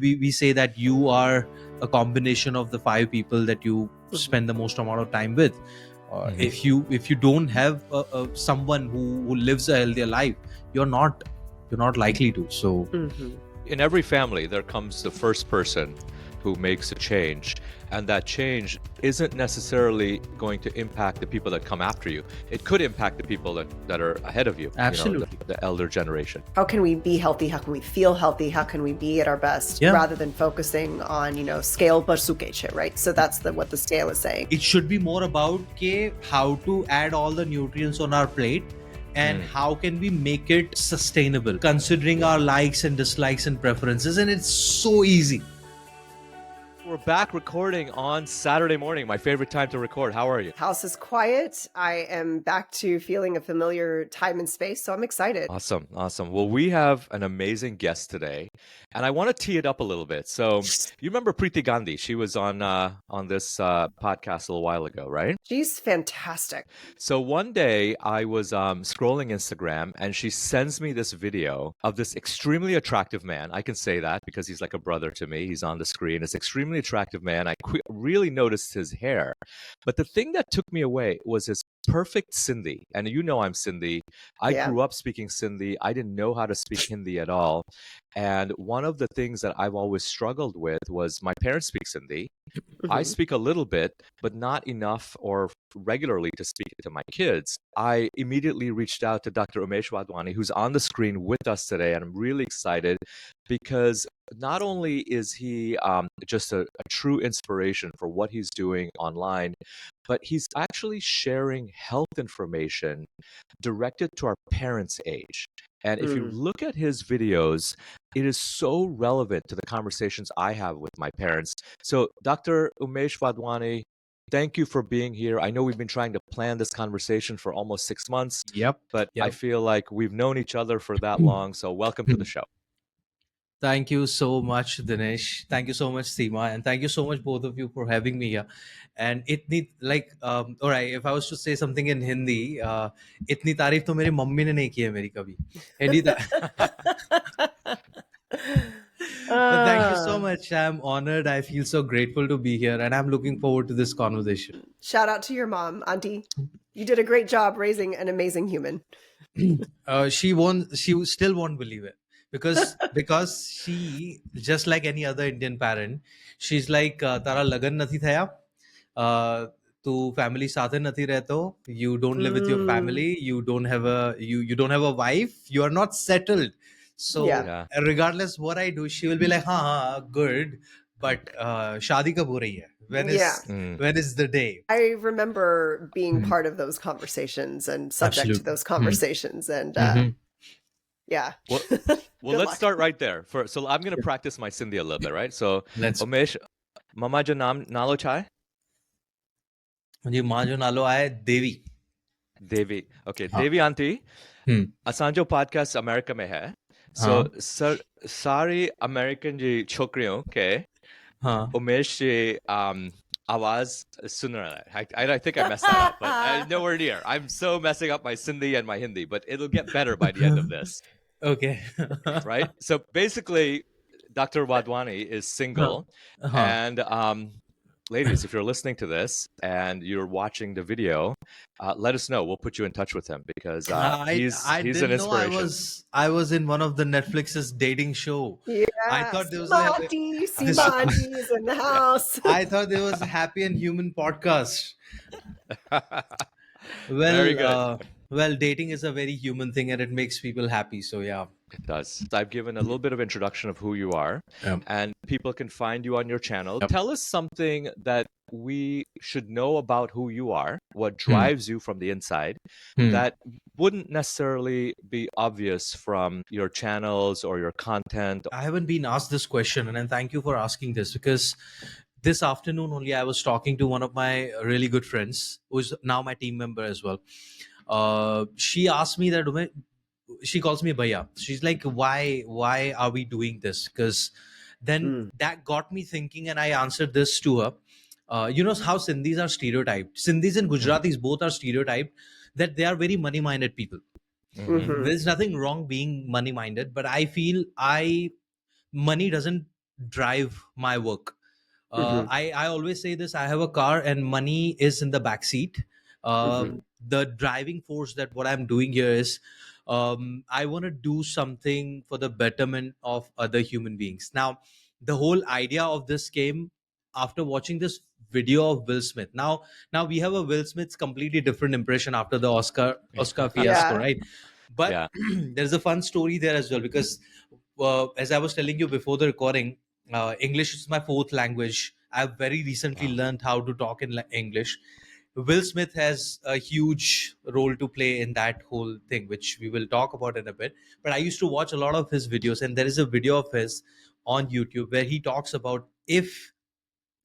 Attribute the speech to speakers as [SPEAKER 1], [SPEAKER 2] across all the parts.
[SPEAKER 1] we say that you are a combination of the 5 people that you spend the most amount of time with. If you don't have someone who lives a healthier life, you're not likely to. So
[SPEAKER 2] in every family, there comes the first person who makes a change, and that change isn't necessarily going to impact the people that come after you. It could impact the people that are ahead of you.
[SPEAKER 1] Absolutely.
[SPEAKER 2] The elder generation.
[SPEAKER 3] How can we be healthy? How can we feel healthy? How can we be at our best rather than focusing on, scale par suke che, right? So that's what the scale is saying.
[SPEAKER 1] It should be more about how to add all the nutrients on our plate and how can we make it sustainable, considering our likes and dislikes and preferences. And it's so easy.
[SPEAKER 2] We're back recording on Saturday morning, my favorite time to record. How are you?
[SPEAKER 3] House is quiet. I am back to feeling a familiar time and space, so I'm excited.
[SPEAKER 2] Awesome. Well, we have an amazing guest today, and I want to tee it up a little bit. So you remember Preeti Gandhi? She was on this podcast a little while ago, right?
[SPEAKER 3] She's fantastic.
[SPEAKER 2] So one day I was scrolling Instagram, and she sends me this video of this extremely attractive man. I can say that because he's like a brother to me. He's on the screen. It's extremely attractive man. I really noticed his hair. But the thing that took me away was his perfect Sindhi. And I'm Sindhi. I grew up speaking Sindhi. I didn't know how to speak Hindi at all. And one of the things that I've always struggled with was my parents speak Sindhi. I speak a little bit, but not enough or regularly to speak it to my kids. I immediately reached out to Dr. Umesh Wadhavani, who's on the screen with us today. And I'm really excited because not only is he just a true inspiration for what he's doing online, but he's actually sharing health information directed to our parents' age. And if you look at his videos, it is so relevant to the conversations I have with my parents. So Dr. Umesh Wadhavani, thank you for being here. I know we've been trying to plan this conversation for almost 6 months. But I feel like we've known each other for that long. So welcome to the show.
[SPEAKER 1] Thank you so much, Dinesh. Thank you so much, Seema. And thank you so much, both of you, for having me here. And all right, if I was to say something in Hindi, itni तारीफ तो मेरी mummy ने नहीं की है मेरी कभी. But thank you so much. I'm honored. I feel so grateful to be here, and I'm looking forward to this conversation.
[SPEAKER 3] Shout out to your mom, Auntie. You did a great job raising an amazing human.
[SPEAKER 1] She still won't believe it. Because she, just like any other Indian parent, she's like, Tara lagan nathi thaya, tu family sathe nathi rehto, you don't live with your family, you don't have a wife, you are not settled. So regardless what I do, she will be like, good, but shadi kab ho rahi hai? When is the day?
[SPEAKER 3] I remember being part of those conversations and subject to those conversations, and
[SPEAKER 2] Well, let's start right there. So I'm going to practice my Sindhi a little bit, right? So, Umesh, mama jo nalo chai?
[SPEAKER 1] मुझे माँ जो नालो आए
[SPEAKER 2] देवी. Okay, Devi auntie. असांजो podcast America में है. So सारी American जी छोकरियों के उमेश जी आवाज सुन रहा है. I think I messed that up, but I'm nowhere near. I'm so messing up my Sindhi and my Hindi, but it'll get better by the end of this.
[SPEAKER 1] Okay.
[SPEAKER 2] Right? So basically, Dr. Wadhavani is single. And ladies, if you're listening to this and you're watching the video, let us know. We'll put you in touch with him because he's an inspiration.
[SPEAKER 1] I was in one of the Netflix's dating show.
[SPEAKER 3] Yeah,
[SPEAKER 1] I thought there was
[SPEAKER 3] Seema is in the house.
[SPEAKER 1] I thought there was a happy and human podcast.
[SPEAKER 2] Very good.
[SPEAKER 1] Well, dating is a very human thing and it makes people happy. So, yeah.
[SPEAKER 2] It does. I've given a little bit of introduction of who you are, and people can find you on your channel. Tell us something that we should know about who you are, what drives you from the inside, that wouldn't necessarily be obvious from your channels or your content.
[SPEAKER 1] I haven't been asked this question, and thank you for asking this, because this afternoon only I was talking to one of my really good friends, who's now my team member as well. She asked me that, she calls me Bhaiya. She's like, why are we doing this? Because then that got me thinking, and I answered this to her. You know how Sindhis are stereotyped. Sindhis and Gujaratis both are stereotyped that they are very money-minded people. There's nothing wrong being money-minded, but I feel money doesn't drive my work.
[SPEAKER 3] Mhm.
[SPEAKER 1] I always say this: I have a car, and money is in the back seat.
[SPEAKER 3] Mhm.
[SPEAKER 1] The driving force that what I'm doing here is, I want to do something for the betterment of other human beings. Now, the whole idea of this came after watching this video of Will Smith. Now we have a Will Smith's completely different impression after the Oscar fiasco,
[SPEAKER 3] Yeah.
[SPEAKER 1] right? But
[SPEAKER 2] Yeah.
[SPEAKER 1] there's a fun story there as well, because as I was telling you before the recording, English is my fourth language. I've very recently
[SPEAKER 2] Wow.
[SPEAKER 1] learned how to talk in English. Will Smith has a huge role to play in that whole thing, which we will talk about in a bit. But I used to watch a lot of his videos, and there is a video of his on YouTube where he talks about, if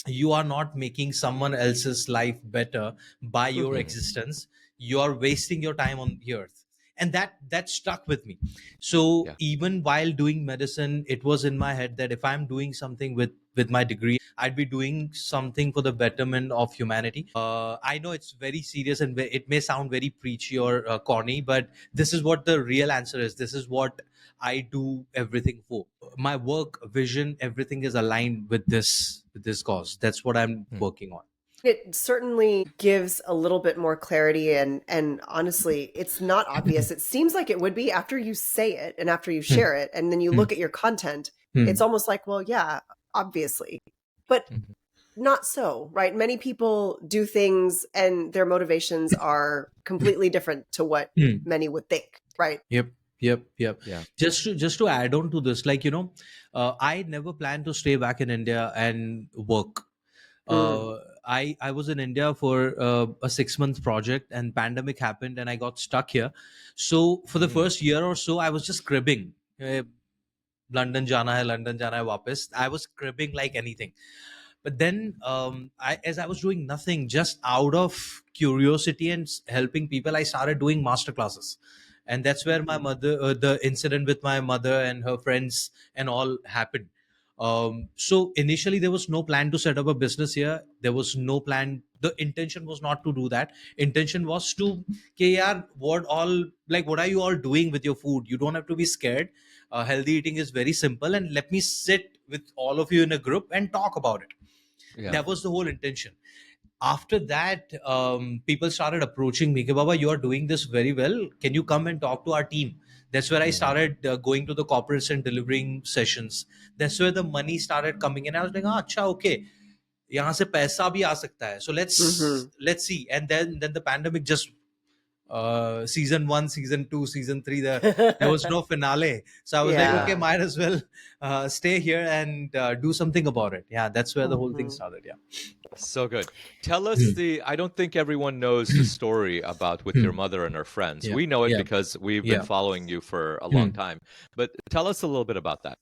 [SPEAKER 1] you are not making someone else's life better by your
[SPEAKER 3] Mhm.
[SPEAKER 1] existence, you are wasting your time on the earth. And that stuck with me. So
[SPEAKER 2] Yeah.
[SPEAKER 1] even while doing medicine, it was in my head that if I'm doing something with my degree, I'd be doing something for the betterment of humanity. I know it's very serious, and it may sound very preachy or corny, but this is what the real answer is. This is what I do everything for. My work, vision, everything is aligned with this cause. That's what I'm
[SPEAKER 2] Hmm.
[SPEAKER 1] working on.
[SPEAKER 3] It certainly gives a little bit more clarity, and honestly, it's not obvious. It seems like it would be after you say it and after you
[SPEAKER 1] Hmm,
[SPEAKER 3] share it, and then you
[SPEAKER 1] hmm,
[SPEAKER 3] look at your content, it's
[SPEAKER 1] hmm.
[SPEAKER 3] almost like, well, yeah, obviously. But
[SPEAKER 2] Mhm.
[SPEAKER 3] not so, right? Many people do things and their motivations are completely different to what
[SPEAKER 1] Hmm.
[SPEAKER 3] many would think, right?
[SPEAKER 1] Yep, yep.
[SPEAKER 2] Yeah.
[SPEAKER 1] Just to add on to this, like, I never planned to stay back in India and work.
[SPEAKER 3] Mm.
[SPEAKER 1] I was in India for a 6 month project, and pandemic happened, and I got stuck here. So for the
[SPEAKER 2] Mm.
[SPEAKER 1] first year or so, I was just cribbing. London jana hai, London jana hai वापस. I was cribbing like anything. But then, as I was doing nothing, just out of curiosity and helping people, I started doing master classes. And that's where my
[SPEAKER 3] Mhm.
[SPEAKER 1] mother, the incident with my mother and her friends and all happened. So initially, there was no plan to set up a business here. There was no plan. The intention was not to do that. Intention was to, okay, yaar, what are you all doing with your food? You don't have to be scared. Healthy eating is very simple, and let me sit with all of you in a group and talk about it.
[SPEAKER 2] Yeah.
[SPEAKER 1] That was the whole intention. After that, people started approaching me, Baba, you are doing this very well, can you come and talk to our team? That's where I
[SPEAKER 2] Mhm.
[SPEAKER 1] started going to the corporates and delivering sessions. That's where the money started coming in. I was like, ah, acha, okay, यहाँ से पैसा भी आ सकता है, so
[SPEAKER 3] Mhm.
[SPEAKER 1] let's see. And then the pandemic just, season 1, season 2, season 3, there was no finale. So I was like, okay,
[SPEAKER 3] Yeah.
[SPEAKER 1] might as well stay here and do something about it. Yeah, that's where the whole thing
[SPEAKER 3] Mhm.
[SPEAKER 1] started. Yeah.
[SPEAKER 2] So good. Tell us
[SPEAKER 1] Hmm.
[SPEAKER 2] the I don't think everyone knows the story about with
[SPEAKER 1] Hmm.
[SPEAKER 2] your mother and her friends.
[SPEAKER 1] Yeah,
[SPEAKER 2] We know it
[SPEAKER 1] yeah,
[SPEAKER 2] because we've been
[SPEAKER 1] yeah.
[SPEAKER 2] following you for a long
[SPEAKER 1] Hmm.
[SPEAKER 2] time. But tell us a little bit about that.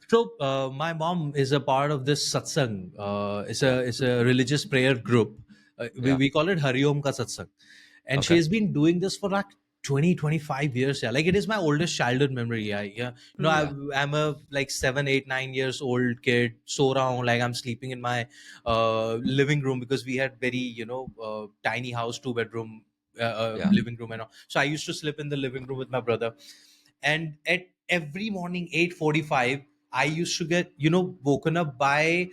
[SPEAKER 1] So my mom is a part of this satsang.
[SPEAKER 2] Yeah.
[SPEAKER 1] It's a religious prayer group.
[SPEAKER 2] Yeah.
[SPEAKER 1] We call it Hari Om Ka Satsang, and she
[SPEAKER 2] Okay.
[SPEAKER 1] has been doing this for like 20 25 years. Yeah, like it is my oldest childhood memory. Yeah.
[SPEAKER 2] Yeah.
[SPEAKER 1] I'm a like 7 8 9 years old kid, so around, like I'm sleeping in my living room, because we had very tiny house, 2 bedroom
[SPEAKER 2] Yeah.
[SPEAKER 1] living room and all. So I used to sleep in the living room with my brother, and at every morning 8:45, I used to get woken up by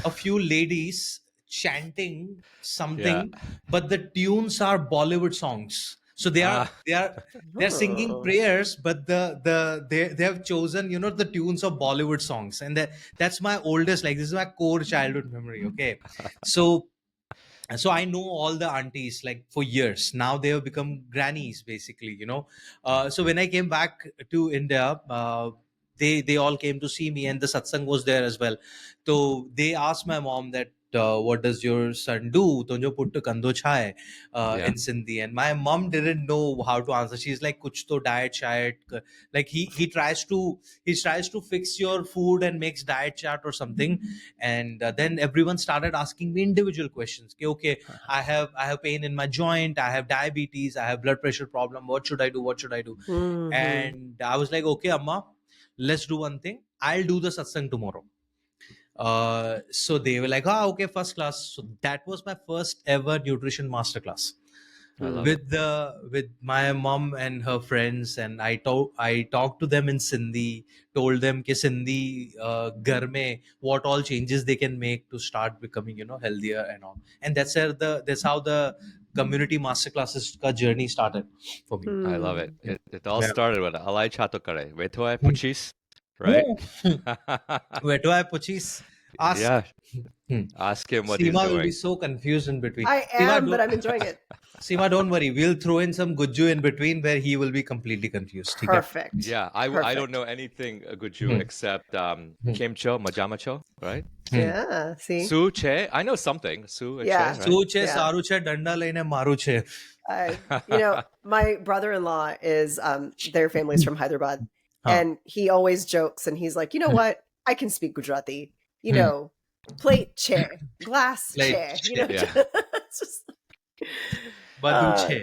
[SPEAKER 1] a few ladies chanting
[SPEAKER 2] Yeah.
[SPEAKER 1] something, but the tunes are Bollywood songs. So
[SPEAKER 2] Ah.
[SPEAKER 1] they're singing
[SPEAKER 3] Oh.
[SPEAKER 1] prayers, but they have chosen the tunes of Bollywood songs. And that's my oldest, like, this is my core childhood memory. Okay, so I know all the aunties like for years now. They have become grannies basically. So when I came back to India, they all came to see me, and the satsang was there as well. So they asked my mom that, what does your son do? Tonjo puttu kando chai,
[SPEAKER 2] Yeah.
[SPEAKER 1] in Sindhi. And my mom didn't know how to answer. She's like, kuch to diet chart. Like he tries to fix your food and makes diet chart or something. And then everyone started asking me individual questions. Okay, I have pain in my joint, I have diabetes, I have blood pressure problem, what should I do, what should I do?
[SPEAKER 3] Mhm.
[SPEAKER 1] And I was like, okay, amma, let's do one thing, I'll do the satsang tomorrow. So they were like, okay, first class. So that was my first ever nutrition masterclass.
[SPEAKER 2] I love it.
[SPEAKER 1] with my mom and her friends, and I talked to them in Sindhi, told them कि Sindhi घर में what all changes they can make to start becoming healthier and all, and that's how the community master classes ka journey started for me.
[SPEAKER 2] I love it.
[SPEAKER 3] Mm.
[SPEAKER 2] It all
[SPEAKER 1] Yeah.
[SPEAKER 2] started with alai chato kare. Veto hai
[SPEAKER 1] Hmm.
[SPEAKER 2] puchis, right?
[SPEAKER 1] Hmm. Where do I purchase? Ask.
[SPEAKER 2] Yeah.
[SPEAKER 1] Hmm.
[SPEAKER 2] Ask him what he's
[SPEAKER 1] Seema will be
[SPEAKER 2] doing.
[SPEAKER 1] so confused in between.
[SPEAKER 3] I
[SPEAKER 1] Seema,
[SPEAKER 3] am, but I'm enjoying it.
[SPEAKER 1] Seema, don't worry. We'll throw in some Gujju in between where he will be completely confused. Okay?
[SPEAKER 3] Perfect.
[SPEAKER 2] Yeah, I don't
[SPEAKER 3] Perfect.
[SPEAKER 2] know anything Guju
[SPEAKER 1] Hmm.
[SPEAKER 2] except
[SPEAKER 1] Hmm.
[SPEAKER 2] Kimcho, Majamacho, right?
[SPEAKER 1] Hmm.
[SPEAKER 3] Yeah. See.
[SPEAKER 2] Su Che. I know something. Su and
[SPEAKER 3] Yeah.
[SPEAKER 2] Che, right?
[SPEAKER 1] Su che,
[SPEAKER 3] Yeah.
[SPEAKER 1] saru che, danda lene maru che.
[SPEAKER 3] My brother-in-law is their family's from Hyderabad,
[SPEAKER 1] Huh.
[SPEAKER 3] and he always jokes, and he's like, you know what? I can speak Gujarati.
[SPEAKER 1] Hmm.
[SPEAKER 3] Plate chair, glass
[SPEAKER 1] Plate
[SPEAKER 3] chair.
[SPEAKER 2] Yeah.
[SPEAKER 3] It's just
[SPEAKER 1] Badu che.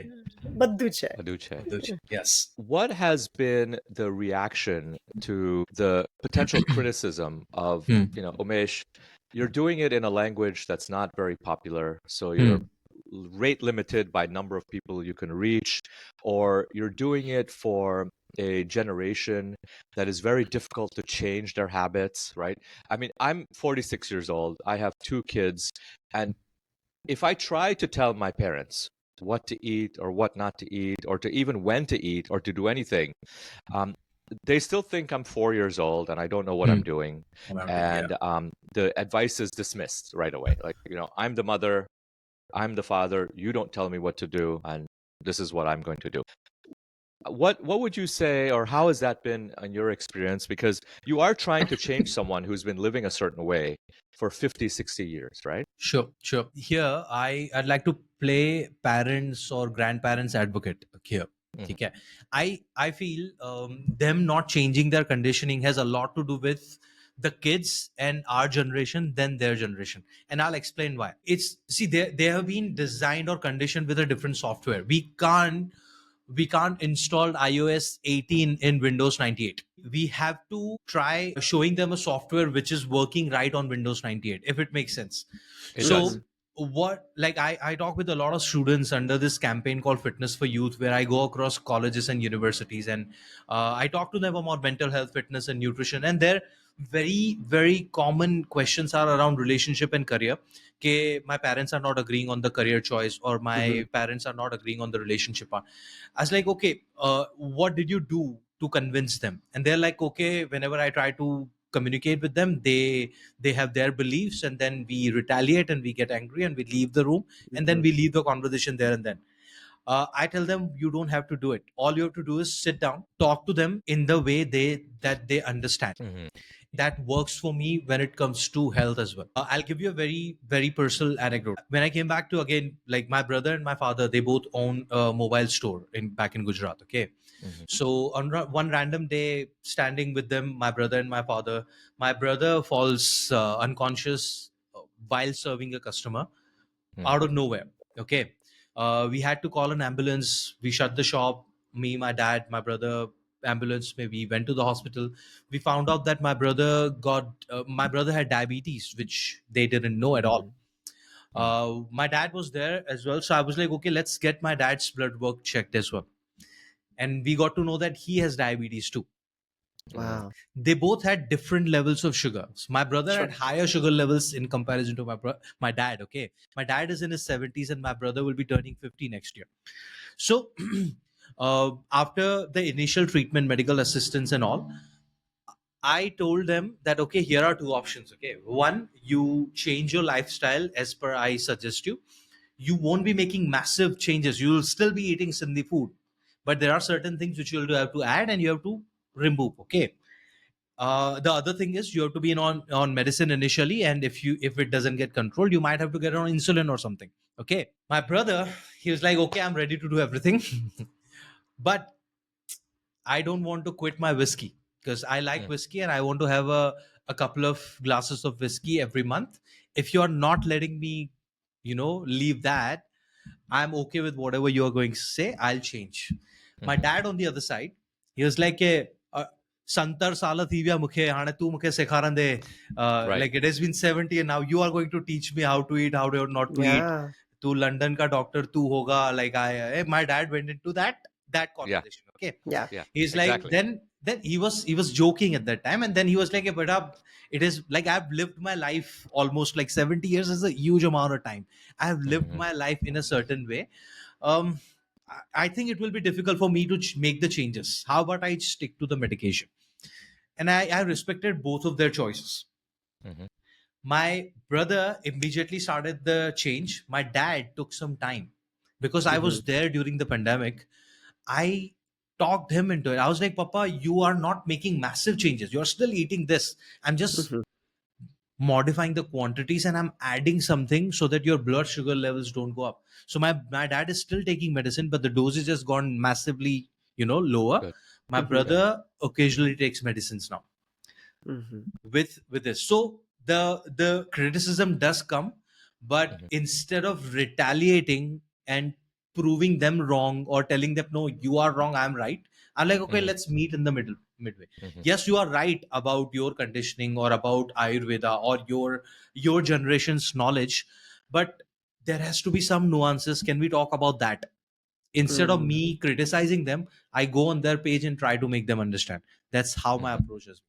[SPEAKER 3] baddu chair.
[SPEAKER 2] Aduche.
[SPEAKER 1] Badu che. Yes.
[SPEAKER 2] What has been the reaction to the potential criticism of,
[SPEAKER 1] Hmm.
[SPEAKER 2] Umesh, you're doing it in a language that's not very popular, so you're rate limited by number of people you can reach, or you're doing it for a generation that is very difficult to change their habits, right? I mean, I'm 46 years old. I have 2 kids, and if I try to tell my parents what to eat or what not to eat, or to even when to eat or to do anything, they still think I'm 4 years old and I don't know what I'm doing. And the advice is dismissed right away. Like, I'm the mother, I'm the father, you don't tell me what to do, and this is what I'm going to do. What would you say, or how has that been in your experience? Because you are trying to change someone who's been living a certain way for 50, 60 years, right?
[SPEAKER 1] Sure. Here, I'd like to play parents or grandparents advocate here. Okay. I feel them not changing their conditioning has a lot to do with the kids and our generation than their generation, and I'll explain why. They have been designed or conditioned with a different software. We can't install iOS 18 in Windows 98. We have to try showing them a software which is working right on Windows 98, if it makes sense.
[SPEAKER 2] It
[SPEAKER 1] So
[SPEAKER 2] does.
[SPEAKER 1] what, like, I talk with a lot of students under this campaign called Fitness for Youth, where I go across colleges and universities, and I talk to them about mental health, fitness, and nutrition, and their very, very common questions are around relationship and career. Okay, my parents are not agreeing on the career choice, or my parents are not agreeing on the relationship part. I was like, okay, what did you do to convince them? And they're like, okay, whenever I try to communicate with them, they have their beliefs, and then we retaliate and we get angry and we leave the room, and then we leave the conversation there and then. I tell them, you don't have to do it. All you have to do is sit down, talk to them in the way they understand.
[SPEAKER 2] Mhm.
[SPEAKER 1] That works for me when it comes to health as well. I'll give you a very, very personal anecdote. When I came back to, again, like, my brother and my father, they both own a mobile store back in Gujarat. Okay.
[SPEAKER 2] Mhm.
[SPEAKER 1] So on one random day, standing with them, my brother and my brother falls unconscious while serving a customer out of nowhere. Okay. We had to call an ambulance. We shut the shop. Me, my dad, my brother, ambulance. We went to the hospital. We found out that my brother had diabetes, which they didn't know at all. My dad was there as well. So I was like, okay, let's get my dad's blood work checked as well. And we got to know that he has diabetes too.
[SPEAKER 3] Wow.
[SPEAKER 1] They both had different levels of sugar. So my brother
[SPEAKER 3] Sure.
[SPEAKER 1] had higher sugar levels in comparison to my dad. Okay, my dad is in his 70s, and my brother will be turning 50 next year. So after the initial treatment, medical assistance, and all, I told them that, okay, here are two options. Okay, one, you change your lifestyle as per I suggest you. You won't be making massive changes. You will still be eating Sindhi food, but there are certain things which you'll have to add and you have to remove. Okay. The other thing is you have to be on medicine initially, and if it doesn't get controlled, you might have to get on insulin or something. Okay. My brother, he was like, okay, I'm ready to do everything, but I don't want to quit my whiskey because I like whiskey and I want to have a couple of glasses of whiskey every month. If you're not letting me, leave that, I'm okay with whatever you're going to say. I'll change. My dad on the other side, he was like, "Santar sala thi gaya mukhe, hane tu mukhe sikharan de."
[SPEAKER 2] Right.
[SPEAKER 1] Like, it has been 70 and now you are going to teach me how to eat, how to not to eat.
[SPEAKER 3] Yeah.
[SPEAKER 1] "Tu London ka doctor tu hoga." Like my dad went into that
[SPEAKER 2] Yeah.
[SPEAKER 1] conversation. Okay,
[SPEAKER 3] Yeah.
[SPEAKER 2] Yeah.
[SPEAKER 1] he's like,
[SPEAKER 2] Exactly.
[SPEAKER 1] then he was joking at that time, and then he was like, "Hey, but it is like I've lived my life almost like 70 years is a huge amount of time. I've lived
[SPEAKER 2] Mhm.
[SPEAKER 1] my life in a certain way. Um, I think it will be difficult for me to make the changes. How about I stick to the medication?" And I respected both of their choices.
[SPEAKER 2] Mhm.
[SPEAKER 1] My brother immediately started the change. My dad took some time because I
[SPEAKER 3] Hmm.
[SPEAKER 1] was there during the pandemic. I talked him into it. I was like, "Papa, you are not making massive changes. You're still eating this. I'm just
[SPEAKER 3] Hmm.
[SPEAKER 1] modifying the quantities and I'm adding something so that your blood sugar levels don't go up." So my dad is still taking medicine, but the dosage has gone massively, lower.
[SPEAKER 2] Good.
[SPEAKER 1] My
[SPEAKER 3] Hmm.
[SPEAKER 2] Good.
[SPEAKER 1] brother occasionally takes medicines now
[SPEAKER 3] Hmm.
[SPEAKER 1] with this. So the criticism does come, but
[SPEAKER 2] Mhm.
[SPEAKER 1] instead of retaliating and proving them wrong or telling them, "No, you are wrong, I'm right," I'm like, "Okay,
[SPEAKER 2] Mhm.
[SPEAKER 1] let's meet in the middle midway.
[SPEAKER 2] Mhm.
[SPEAKER 1] Yes, you are right about your conditioning or about Ayurveda or your generation's knowledge, but there has to be some nuances. Can we talk about that?" Instead of
[SPEAKER 3] Mm.
[SPEAKER 1] me criticizing them, I go on their page and try to make them understand. That's how my
[SPEAKER 2] Mhm.
[SPEAKER 1] approach is,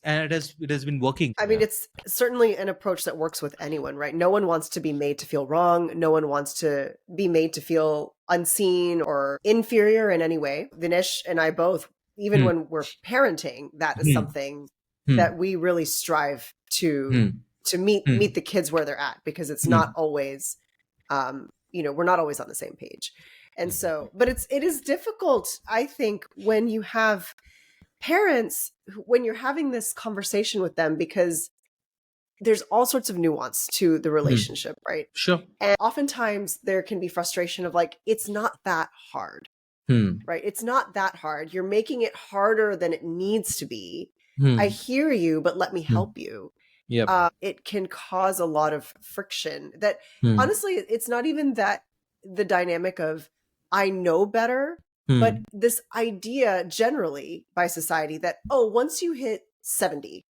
[SPEAKER 1] and it has been working.
[SPEAKER 3] I mean,
[SPEAKER 2] Yeah.
[SPEAKER 3] it's certainly an approach that works with anyone, right? No one wants to be made to feel wrong. No one wants to be made to feel unseen or inferior in any way. Vinesh and I both, even
[SPEAKER 1] Hmm.
[SPEAKER 3] when we're parenting, that is
[SPEAKER 1] Hmm.
[SPEAKER 3] something
[SPEAKER 1] Hmm.
[SPEAKER 3] that we really strive to
[SPEAKER 1] Hmm.
[SPEAKER 3] meet
[SPEAKER 1] Hmm.
[SPEAKER 3] the kids where they're at, because it's not
[SPEAKER 1] Hmm.
[SPEAKER 3] always we're not always on the same page. And
[SPEAKER 2] Mhm.
[SPEAKER 3] so, but it is difficult, I think, when you have parents, when you're having this conversation with them, because there's all sorts of nuance to the
[SPEAKER 1] Hmm.
[SPEAKER 3] relationship, right?
[SPEAKER 1] Sure.
[SPEAKER 3] And oftentimes there can be frustration of like, it's not that hard,
[SPEAKER 1] Hmm.
[SPEAKER 3] right? It's not that hard. You're making it harder than it needs to be. I
[SPEAKER 1] Hmm.
[SPEAKER 3] hear you, but let me
[SPEAKER 1] Hmm.
[SPEAKER 3] help you.
[SPEAKER 1] Yep.
[SPEAKER 3] It can cause a lot of friction that
[SPEAKER 1] Hmm.
[SPEAKER 3] honestly, it's not even that the dynamic of I know better, but
[SPEAKER 1] Hmm.
[SPEAKER 3] this idea generally by society that, oh, once you hit 70,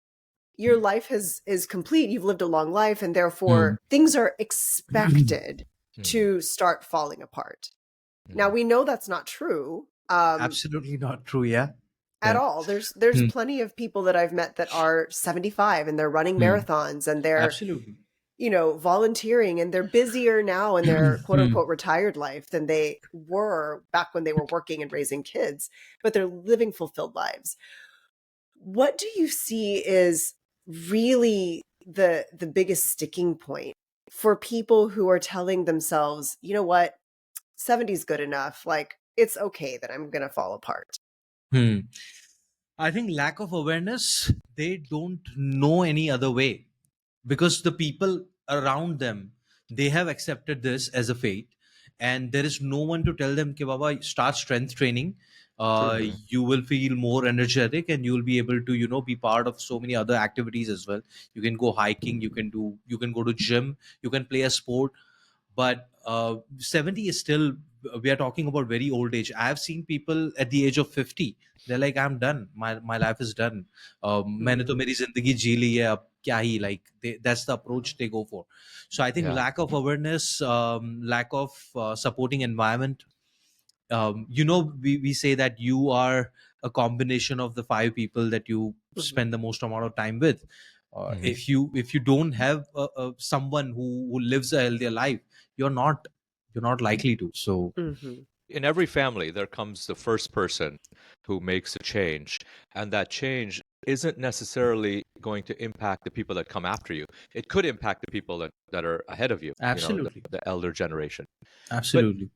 [SPEAKER 3] your life is complete. You've lived a long life, and
[SPEAKER 1] Hmm.
[SPEAKER 3] therefore things are expected
[SPEAKER 2] Mhm.
[SPEAKER 3] to start falling apart. Now
[SPEAKER 2] Mhm.
[SPEAKER 3] we know that's not true.
[SPEAKER 1] Absolutely not true. Yeah.
[SPEAKER 3] At
[SPEAKER 1] Yeah.
[SPEAKER 3] all. There's
[SPEAKER 1] Hmm.
[SPEAKER 3] plenty of people that I've met that are 75 and they're running
[SPEAKER 1] Hmm.
[SPEAKER 3] marathons and they're,
[SPEAKER 1] Absolutely.
[SPEAKER 3] volunteering, and they're busier now in their quote
[SPEAKER 1] Hmm.
[SPEAKER 3] unquote retired life than they were back when they were working and raising kids, but they're living fulfilled lives. What do you see is really the biggest sticking point for people who are telling themselves, you know what, 70 is good enough. Like, it's okay that I'm going to fall apart.
[SPEAKER 1] Hmm. I think lack of awareness. They don't know any other way because the people around them, they have accepted this as a fate, and there is no one to tell them कि Baba, start strength training.
[SPEAKER 3] Hmm.
[SPEAKER 1] You will feel more energetic and you will be able to be part of so many other activities as well. You can go hiking, you can go to gym, you can play a sport. But 70 is still, we are talking about very old age. I have seen people at the age of 50, they're like, "I'm done, my life is done. मैंने तो
[SPEAKER 3] Hmm.
[SPEAKER 1] मेरी जिंदगी जी ली है, अब क्या ही," like that's the approach they go for. So I think
[SPEAKER 2] Yeah.
[SPEAKER 1] lack of awareness, lack of supporting environment. We say that you are a combination of the five people that you
[SPEAKER 3] Hmm.
[SPEAKER 1] spend the most amount of time with.
[SPEAKER 2] Mhm.
[SPEAKER 1] If you don't have someone who lives a healthier life, you're not likely to. So
[SPEAKER 3] Hmm.
[SPEAKER 2] In every family, there comes the first person who makes a change, and that change isn't necessarily going to impact the people that come after you. It could impact the people that are ahead of you,
[SPEAKER 1] absolutely,
[SPEAKER 2] the elder generation. But
[SPEAKER 1] absolutely.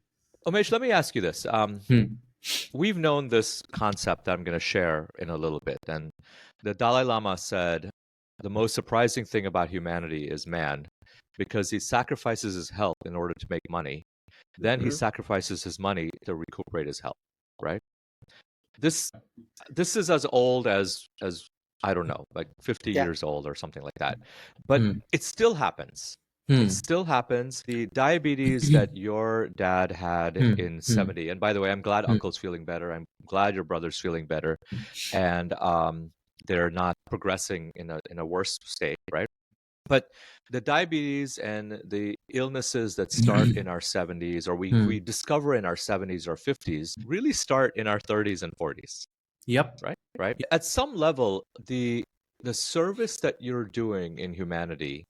[SPEAKER 2] Umesh, let me ask you this.
[SPEAKER 1] Hmm.
[SPEAKER 2] We've known this concept that I'm going to share in a little bit, and the Dalai Lama said the most surprising thing about humanity is man, because he sacrifices his health in order to make money. Then he
[SPEAKER 3] Hmm.
[SPEAKER 2] sacrifices his money to recuperate his health, right? This this is as old as I don't know, like 50
[SPEAKER 3] Yeah.
[SPEAKER 2] years old or something like that. But
[SPEAKER 1] Hmm.
[SPEAKER 2] it still happens. It
[SPEAKER 1] Hmm.
[SPEAKER 2] still happens. The diabetes that your dad had
[SPEAKER 1] Hmm.
[SPEAKER 2] in
[SPEAKER 1] Hmm.
[SPEAKER 2] 70, and by the way, I'm glad
[SPEAKER 1] Hmm.
[SPEAKER 2] uncle's feeling better. I'm glad your brother's feeling better, and they're not progressing in a worse state, right? But the diabetes and the illnesses that start in our 70s, or we discover in our 70s or 50s, really start in our 30s and 40s.
[SPEAKER 1] Yep.
[SPEAKER 2] Right. At some level, the service that you're doing in humanity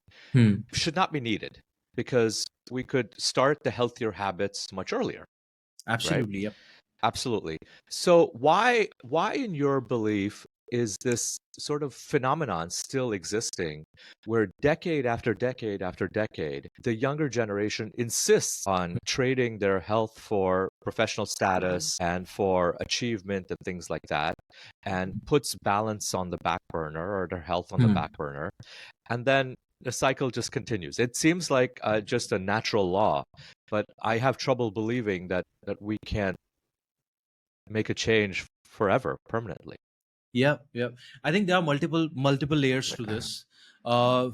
[SPEAKER 2] should not be needed, because we could start the healthier habits much earlier.
[SPEAKER 1] Absolutely. Yep.
[SPEAKER 2] Absolutely. So why in your belief is this sort of phenomenon still existing, where decade after decade after decade, the younger generation insists on trading their health for professional status and for achievement and things like that, and puts balance on the back burner, or their health on the back burner, and then the cycle just continues? It seems like just a natural law, but I have trouble believing that we can't make a change forever, permanently.
[SPEAKER 1] Yeah. I think there are multiple layers to this.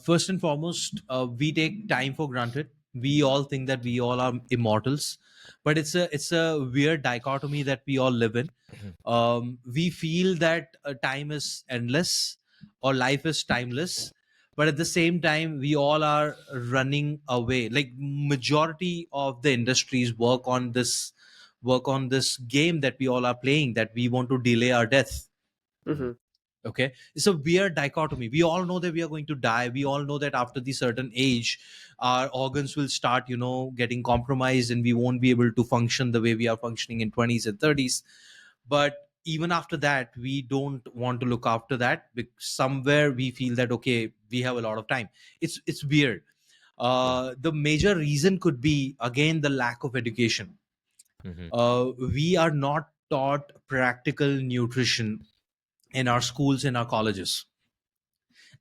[SPEAKER 1] First and foremost, we take time for granted. We all think that we all are immortals, but it's a weird dichotomy that we all live in. We feel that time is endless or life is timeless, but at the same time we all are running away. Like majority of the industries work on this game that we all are playing, that we want to delay our death.
[SPEAKER 3] Mm-hmm.
[SPEAKER 1] Okay, it's a weird dichotomy. We all know that we are going to die. We all know that after the certain age our organs will start getting compromised, and we won't be able to function the way we are functioning in 20s and 30s. But even after that we don't want to look after that, because somewhere we feel that okay, we have a lot of time. It's weird. The major reason could be again the lack of education.
[SPEAKER 2] Mm-hmm.
[SPEAKER 1] We are not taught practical nutrition in our schools, in our colleges.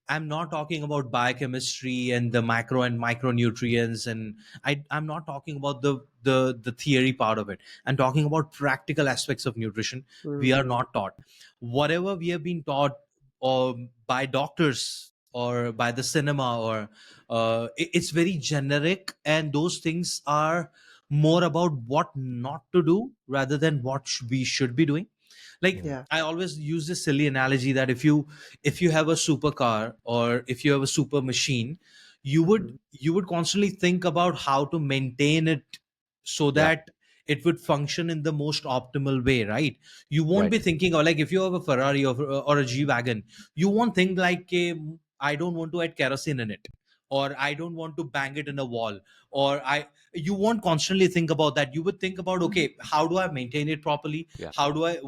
[SPEAKER 1] I'm not talking about biochemistry and the macro and micronutrients, and I'm not talking about the theory part of it. I'm talking about practical aspects of nutrition. We are
[SPEAKER 3] Mm-hmm.
[SPEAKER 1] not taught. Whatever we have been taught, or by doctors or by the cinema, or it's very generic, and those things are more about what not to do rather than what we should be doing. Like
[SPEAKER 3] Yeah.
[SPEAKER 1] I always use this silly analogy that if you have a supercar or if you have a super machine, you would
[SPEAKER 3] Mm-hmm.
[SPEAKER 1] you would constantly think about how to maintain it so
[SPEAKER 2] Yeah.
[SPEAKER 1] that it would function in the most optimal way, right? You won't
[SPEAKER 2] Right.
[SPEAKER 1] be thinking, or like if you have a Ferrari or a G-Wagon, you won't think like, I don't want to add kerosene in it, or I don't want to bang it in a wall, or you won't constantly think about that. You would think about, okay, how do I maintain it properly?
[SPEAKER 2] Yeah.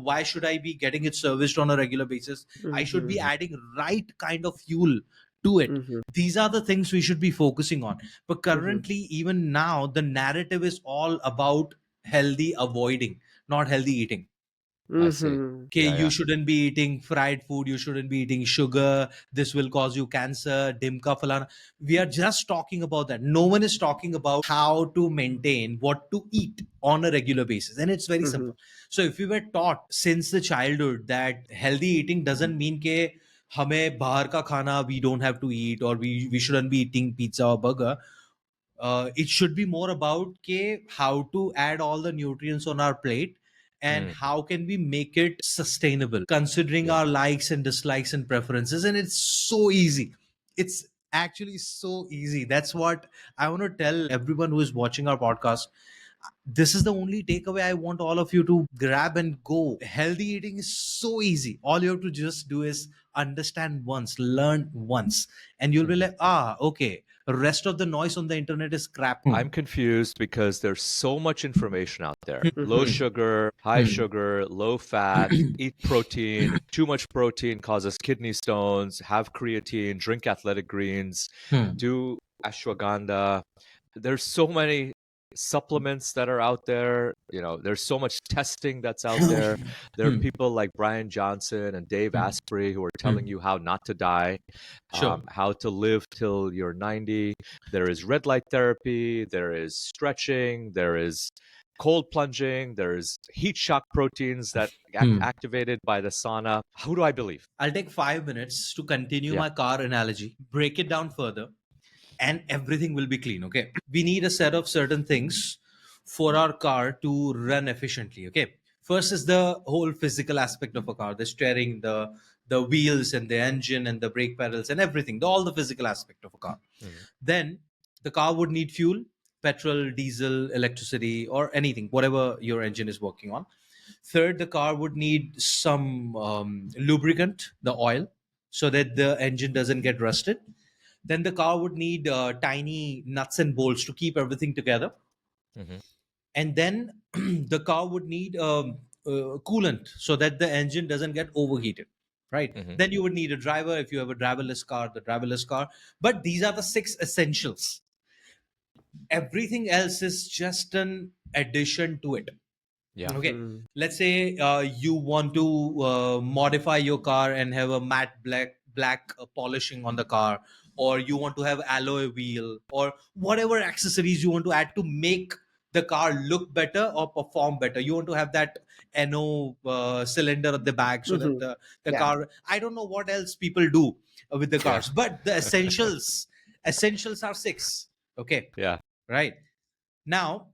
[SPEAKER 1] Why should I be getting it serviced on a regular basis? I should be adding right kind of fuel to it.
[SPEAKER 3] Mm-hmm.
[SPEAKER 1] These are the things we should be focusing on. But
[SPEAKER 3] Mm-hmm.
[SPEAKER 1] currently, even now, the narrative is all about healthy avoiding, not healthy eating.
[SPEAKER 2] I see.
[SPEAKER 3] Mm-hmm.
[SPEAKER 1] Okay,
[SPEAKER 2] Yeah.
[SPEAKER 1] you
[SPEAKER 2] Yeah.
[SPEAKER 1] shouldn't be eating fried food, you shouldn't be eating sugar, this will cause you cancer, dimka falana. We are just talking about that. No one is talking about how to maintain what to eat on a regular basis, and it's very
[SPEAKER 3] Mm-hmm.
[SPEAKER 1] simple. So if we were taught since the childhood that healthy eating doesn't mean ke हमें बाहर का खाना we don't have to eat, or we shouldn't be eating pizza or burger. It should be more about how to add all the nutrients on our plate, and
[SPEAKER 2] Mm.
[SPEAKER 1] how can we make it sustainable considering
[SPEAKER 2] Yeah.
[SPEAKER 1] our likes and dislikes and preferences. And it's so easy. It's actually so easy. That's what I want to tell everyone who is watching our podcast. This is the only takeaway I want all of you to grab and go. Healthy eating is so easy. All you have to just do is understand once, learn once, and you'll be
[SPEAKER 2] Mhm.
[SPEAKER 1] like, okay, rest of the noise on the internet is crap.
[SPEAKER 2] I'm confused because there's so much information out there. Low
[SPEAKER 3] Mm-hmm.
[SPEAKER 2] sugar, high sugar, low fat, eat protein. Too much protein causes kidney stones. Have creatine, drink athletic greens, do ashwagandha. There's so many supplements that are out there. There's so much testing that's out there. There are people like Brian Johnson and Dave Asprey who are telling you how not to die,
[SPEAKER 1] Sure.
[SPEAKER 2] how to live till you're 90. There is red light therapy, there is stretching, there is cold plunging, there is heat shock proteins that activated by the sauna. Who do I believe?
[SPEAKER 1] I'll take 5 minutes to continue
[SPEAKER 2] Yeah.
[SPEAKER 1] my car analogy, break it down further, and everything will be clean. Okay. We need a set of certain things for our car to run efficiently. Okay. First is the whole physical aspect of a car, the steering, the wheels and the engine and the brake pedals and everything, all the physical aspect of a car. Then the car would need fuel, petrol, diesel, electricity, or anything, whatever your engine is working on. Third, the car would need some lubricant, the oil, so that the engine doesn't get rusted. Then the car would need tiny nuts and bolts to keep everything together. And then the car would need coolant so that the engine doesn't get overheated, right? Then you would need a driver if you have a driverless car, the driverless car. But these are the 6 essentials. Everything else is just an addition to it.
[SPEAKER 2] Yeah.
[SPEAKER 1] Okay, let's say you want to modify your car and have a matte black polishing on the car, or you want to have alloy wheel, or whatever accessories you want to add to make the car look better or perform better. You want to have that NO cylinder at the back so that the
[SPEAKER 3] Yeah.
[SPEAKER 1] car. I don't know what else people do with the cars, but the essentials are 6. Okay,
[SPEAKER 2] Yeah.
[SPEAKER 1] right now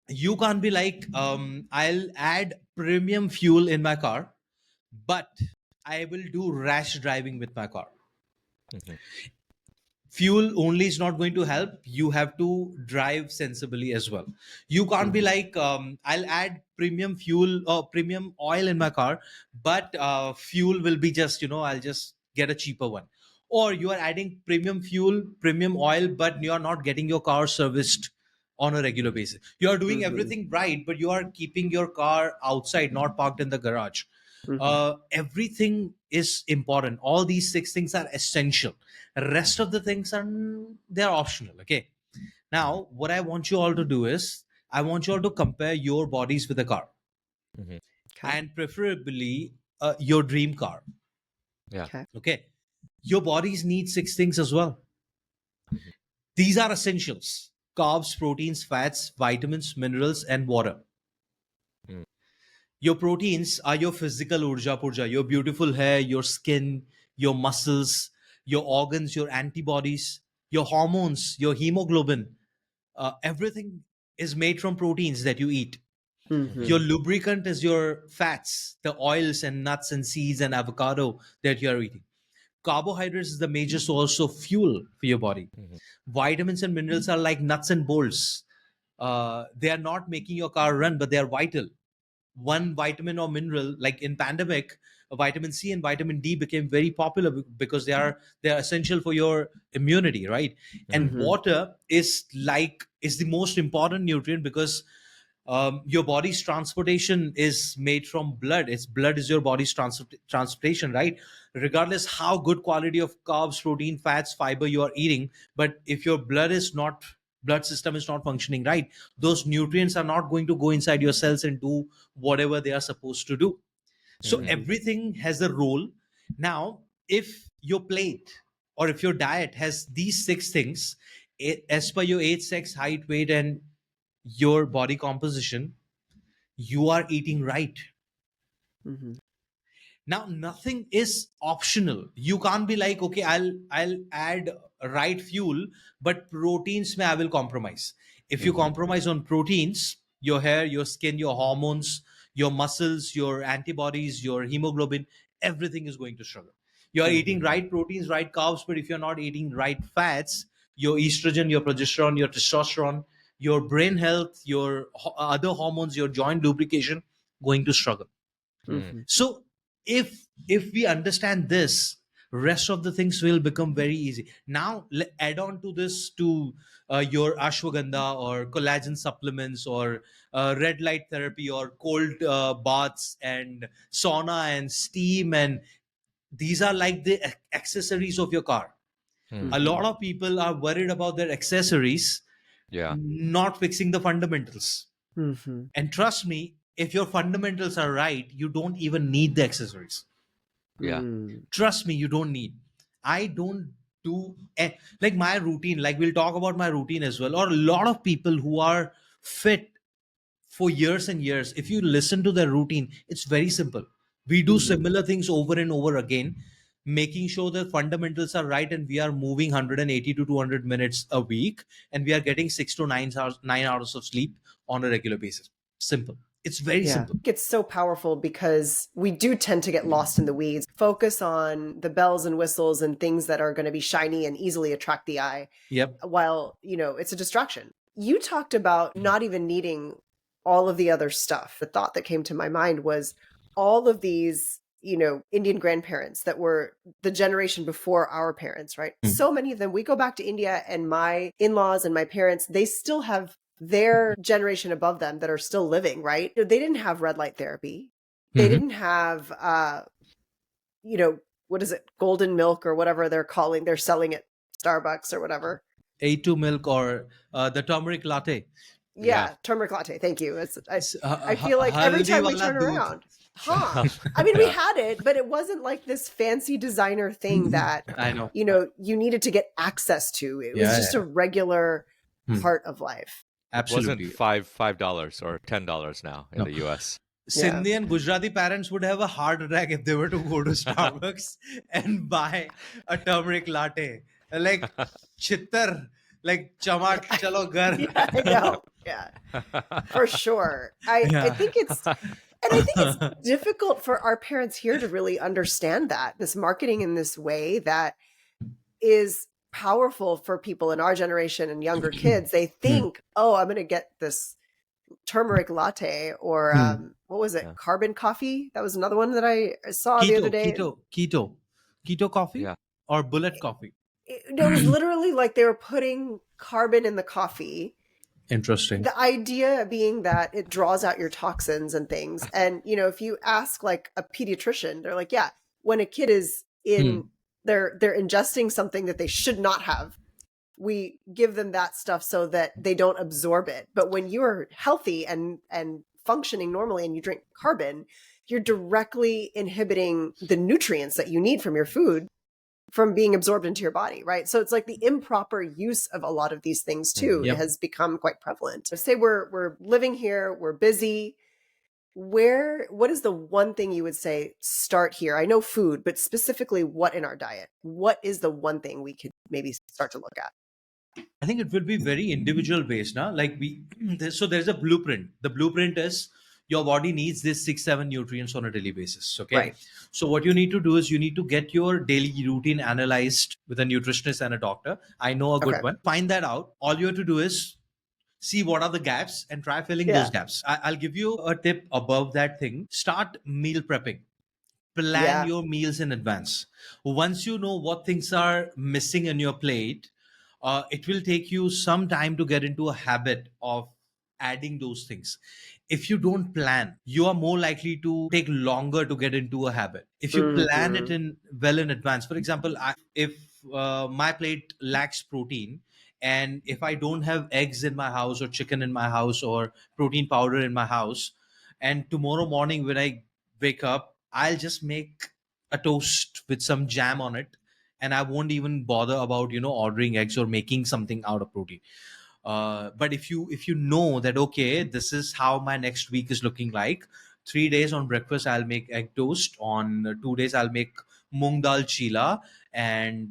[SPEAKER 1] you can't be like I'll add premium fuel in my car, but I will do rash driving with my car. Fuel only is not going to help. You have to drive sensibly as well. You can't be like I'll add premium fuel or premium oil in my car, but fuel will be just, I'll just get a cheaper one. Or you are adding premium fuel, premium oil, but you are not getting your car serviced on a regular basis. You are doing everything right, but you are keeping your car outside, not parked in the garage. Everything is important. All these 6 things are essential. Rest of the things are, they're optional. Okay, now what I want you all to do is I want you all to compare your bodies with a car, and preferably your dream car.
[SPEAKER 2] Yeah.
[SPEAKER 1] Okay, your bodies need 6 things as well. These are essentials: carbs, proteins, fats, vitamins, minerals, and water. Your proteins are your physical urja purja, your beautiful hair, your skin, your muscles, your organs, your antibodies, your hormones, your hemoglobin. Everything is made from proteins that you eat. Your lubricant is your fats, the oils and nuts and seeds and avocado that you are eating. Carbohydrates is the major source of fuel for your body. Vitamins and minerals are like nuts and bolts. They are not making your car run, but they are vital. One vitamin or mineral, like in pandemic, vitamin C and vitamin D became very popular because they are essential for your immunity, right? And water is the most important nutrient because your body's transportation is made from blood. It's blood is your body's transportation, right? Regardless how good quality of carbs, protein, fats, fiber you are eating, but if your blood system is not functioning right, those nutrients are not going to go inside your cells and do whatever they are supposed to do. So everything has a role. Now if your plate or if your diet has these 6 things, as per your age, sex, height, weight, and your body composition, you are eating right. Now nothing is optional. You can't be like, okay, I'll add right fuel, but proteins may I will compromise. If you compromise on proteins, your hair, your skin, your hormones, your muscles, your antibodies, your hemoglobin, everything is going to struggle. You are eating right proteins, right carbs, but if you're not eating right fats, your estrogen, your progesterone, your testosterone, your brain health, your other hormones, your joint lubrication, going to struggle. So if we understand this, rest of the things will become very easy. Now add on to this to your ashwagandha or collagen supplements or red light therapy or cold baths and sauna and steam, and these are like the accessories of your car. A lot of people are worried about their accessories,
[SPEAKER 2] Yeah.
[SPEAKER 1] not fixing the fundamentals. And trust me, if your fundamentals are right, you don't even need the accessories.
[SPEAKER 2] Yeah.
[SPEAKER 1] Trust me, you don't need. I don't do like my routine. Like we'll talk about my routine as well. Or a lot of people who are fit for years and years, if you listen to their routine, it's very simple. We do similar things over and over again, making sure that fundamentals are right, and we are moving 180 to 200 minutes a week, and we are getting 6 to 9 hours of sleep on a regular basis. Simple. It's very simple.
[SPEAKER 3] It's so powerful because we do tend to get lost in the weeds, focus on the bells and whistles and things that are going to be shiny and easily attract the eye.
[SPEAKER 1] Yep.
[SPEAKER 3] While, it's a distraction. You talked about not even needing all of the other stuff. The thought that came to my mind was all of these, Indian grandparents that were the generation before our parents, right? So many of them, we go back to India and my in-laws and my parents, they still have their generation above them that are still living, right? They didn't have red light therapy. They didn't have, what is it? Golden milk or whatever they're selling at Starbucks or whatever.
[SPEAKER 1] A2 milk or the turmeric latte.
[SPEAKER 3] Yeah, turmeric latte. Thank you. I feel like every time we turn around, I mean, we had it, but it wasn't like this fancy designer thing that
[SPEAKER 1] I know.
[SPEAKER 3] You needed to get access to. It was just a regular part of life.
[SPEAKER 2] Absolutely. It wasn't $5 or $10 now in the US.
[SPEAKER 1] Sindhi and Gujarati parents would have a heart attack if they were to go to Starbucks and buy a turmeric latte. Like, chittar, like, chamak, chalo gar.
[SPEAKER 3] I know. Yeah, for sure. I think it's difficult for our parents here to really understand that this marketing in this way that is powerful for people in our generation and younger kids. They think, oh, I'm going to get this turmeric latte or what was it? Carbon coffee. That was another one that I saw the other day.
[SPEAKER 1] Keto coffee or bullet coffee.
[SPEAKER 3] It was literally like they were putting carbon in the coffee.
[SPEAKER 1] Interesting.
[SPEAKER 3] The idea being that it draws out your toxins and things. And, if you ask like a pediatrician, they're like, yeah, when a kid is they're ingesting something that they should not have, we give them that stuff so that they don't absorb it. But when you're healthy and functioning normally and you drink carbon, you're directly inhibiting the nutrients that you need from your food from being absorbed into your body, right? So it's like the improper use of a lot of these things too has become quite prevalent. Say we're living here, we're busy. What is the one thing you would say, start here? I know food, but specifically what in our diet? What is the one thing we could maybe start to look at?
[SPEAKER 1] I think it will be very individual based now. Like so there's a blueprint. The blueprint is your body needs this 6-7 nutrients on a daily basis. Okay.
[SPEAKER 3] Right.
[SPEAKER 1] So what you need to do is you need to get your daily routine analyzed with a nutritionist and a doctor. I know a good one. Find that out. All you have to do is see what are the gaps and try filling those gaps. I'll give you a tip above that thing. Start meal prepping. Plan your meals in advance. Once you know what things are missing in your plate, it will take you some time to get into a habit of adding those things. If you don't plan, you are more likely to take longer to get into a habit. If you plan it in advance, for example, if my plate lacks protein, and if I don't have eggs in my house or chicken in my house or protein powder in my house, and tomorrow morning when I wake up, I'll just make a toast with some jam on it, and I won't even bother about ordering eggs or making something out of protein. But if you know that, okay, this is how my next week is looking like, 3 days on breakfast I'll make egg toast, on 2 days I'll make mung dal chila, and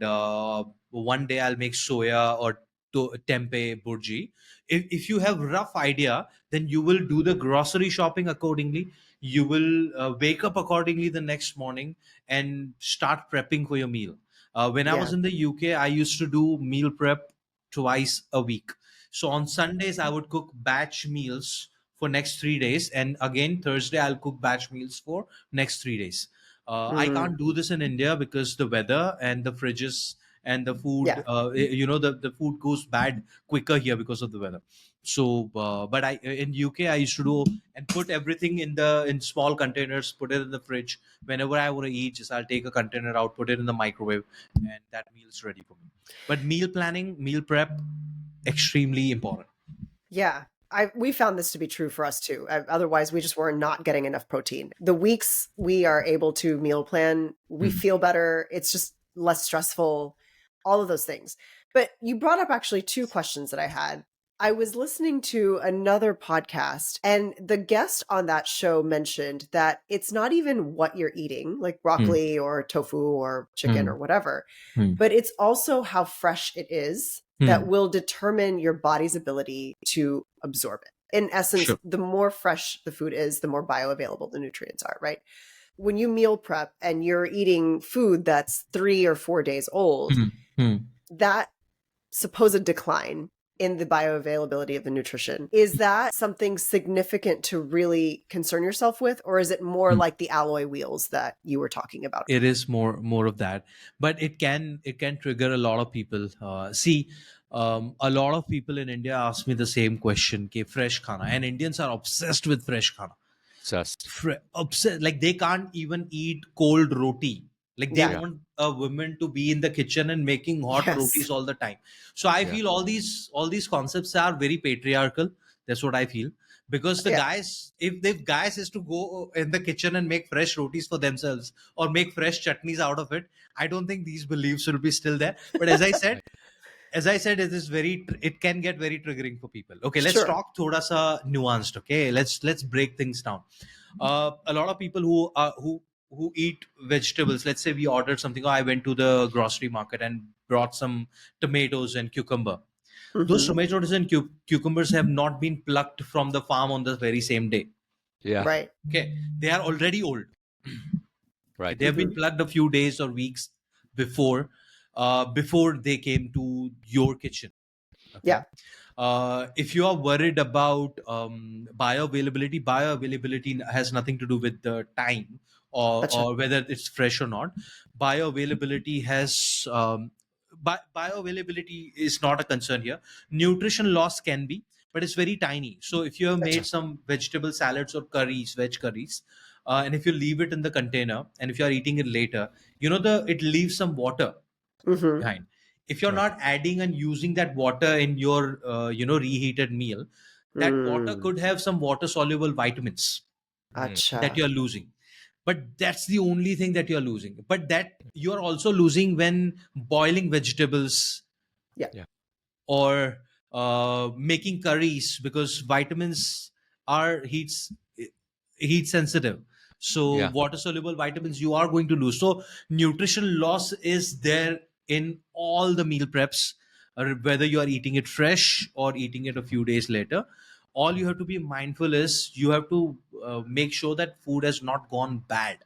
[SPEAKER 1] 1 day I'll make soya or tempeh burji. If you have rough idea, then you will do the grocery shopping accordingly. You will wake up accordingly the next morning and start prepping for your meal. When I was in the UK, I used to do meal prep twice a week. So on Sundays, I would cook batch meals for next 3 days. And again, Thursday, I'll cook batch meals for next 3 days. I can't do this in India because the weather and the fridges and the food, the food goes bad quicker here because of the weather. So, but in UK, I used to do and put everything in small containers, put it in the fridge. Whenever I want to eat, just I'll take a container out, put it in the microwave, and that meal's ready for me. But meal planning, meal prep, extremely important.
[SPEAKER 3] Yeah. We found this to be true for us too. Otherwise, we just were not getting enough protein. The weeks we are able to meal plan, we feel better. It's just less stressful, all of those things. But you brought up actually two questions that I had. I was listening to another podcast, and the guest on that show mentioned that it's not even what you're eating, like broccoli or tofu or chicken or whatever, but it's also how fresh it is that will determine your body's ability to absorb it. In essence,
[SPEAKER 1] Sure.
[SPEAKER 3] the more fresh the food is, the more bioavailable the nutrients are, right? When you meal prep and you're eating food that's 3 or 4 days old,
[SPEAKER 1] Hmm. Hmm.
[SPEAKER 3] that supposed decline in the bioavailability of the nutrition, is that something significant to really concern yourself with? Or is it more
[SPEAKER 1] Hmm.
[SPEAKER 3] like the alloy wheels that you were talking about?
[SPEAKER 1] It is more of that, but it can trigger a lot of people. See, a lot of people in India ask me the same question: "Ke fresh khana?" And Indians are obsessed with fresh khana.
[SPEAKER 2] Obsessed.
[SPEAKER 1] Upset, like they can't even eat cold roti, like they
[SPEAKER 3] Yeah.
[SPEAKER 2] Yeah.
[SPEAKER 1] want a woman to be in the kitchen and making hot
[SPEAKER 3] Yes.
[SPEAKER 1] rotis all the time. So I
[SPEAKER 2] Yeah.
[SPEAKER 1] feel all these concepts are very patriarchal. That's what I feel, because the
[SPEAKER 3] Yeah.
[SPEAKER 1] guys, if guys is to go in the kitchen and make fresh rotis for themselves or make fresh chutneys out of it, I don't think these beliefs will be still there. But as I said,
[SPEAKER 2] Right.
[SPEAKER 1] it is it can get very triggering for people. Okay, let's
[SPEAKER 3] Sure.
[SPEAKER 1] talk thoda sa nuanced. Okay, let's break things down. A lot of people who eat vegetables, let's say we ordered something, or I went to the grocery market and brought some tomatoes and cucumber. Those
[SPEAKER 3] Hmm.
[SPEAKER 1] tomatoes and cucumbers have not been plucked from the farm on the very same day.
[SPEAKER 2] Yeah.
[SPEAKER 3] Right.
[SPEAKER 1] Okay, they are already old. Okay,
[SPEAKER 2] Right.
[SPEAKER 1] they have been
[SPEAKER 3] Hmm.
[SPEAKER 1] plugged a few days or weeks before, before they came to your kitchen. Okay.
[SPEAKER 3] Yeah.
[SPEAKER 1] If you are worried about bioavailability has nothing to do with the time,
[SPEAKER 3] Gotcha.
[SPEAKER 1] or whether it's fresh or not. Bioavailability has bioavailability is not a concern here. Nutrition loss can be, but it's very tiny. So if you have
[SPEAKER 3] Gotcha.
[SPEAKER 1] made some vegetable salads or curries, veg curries, and if you leave it in the container, and if you are eating it later, it leaves some water
[SPEAKER 3] Hmm.
[SPEAKER 1] behind. If you're
[SPEAKER 2] Right.
[SPEAKER 1] not adding and using that water in your reheated meal, that water
[SPEAKER 3] Mm.
[SPEAKER 1] could have some water soluble vitamins
[SPEAKER 2] Mm.
[SPEAKER 1] that
[SPEAKER 3] Gotcha.
[SPEAKER 1] you're losing. But that's the only thing that you're losing, but that you're also losing when boiling vegetables
[SPEAKER 3] Yeah.
[SPEAKER 2] Yeah.
[SPEAKER 1] or making curries, because vitamins are heat sensitive. So
[SPEAKER 2] Yeah.
[SPEAKER 1] water soluble vitamins you are going to lose. So nutrition loss is there in all the meal preps, whether you are eating it fresh or eating it a few days later. All you have to be mindful is you have to make sure that food has not gone bad.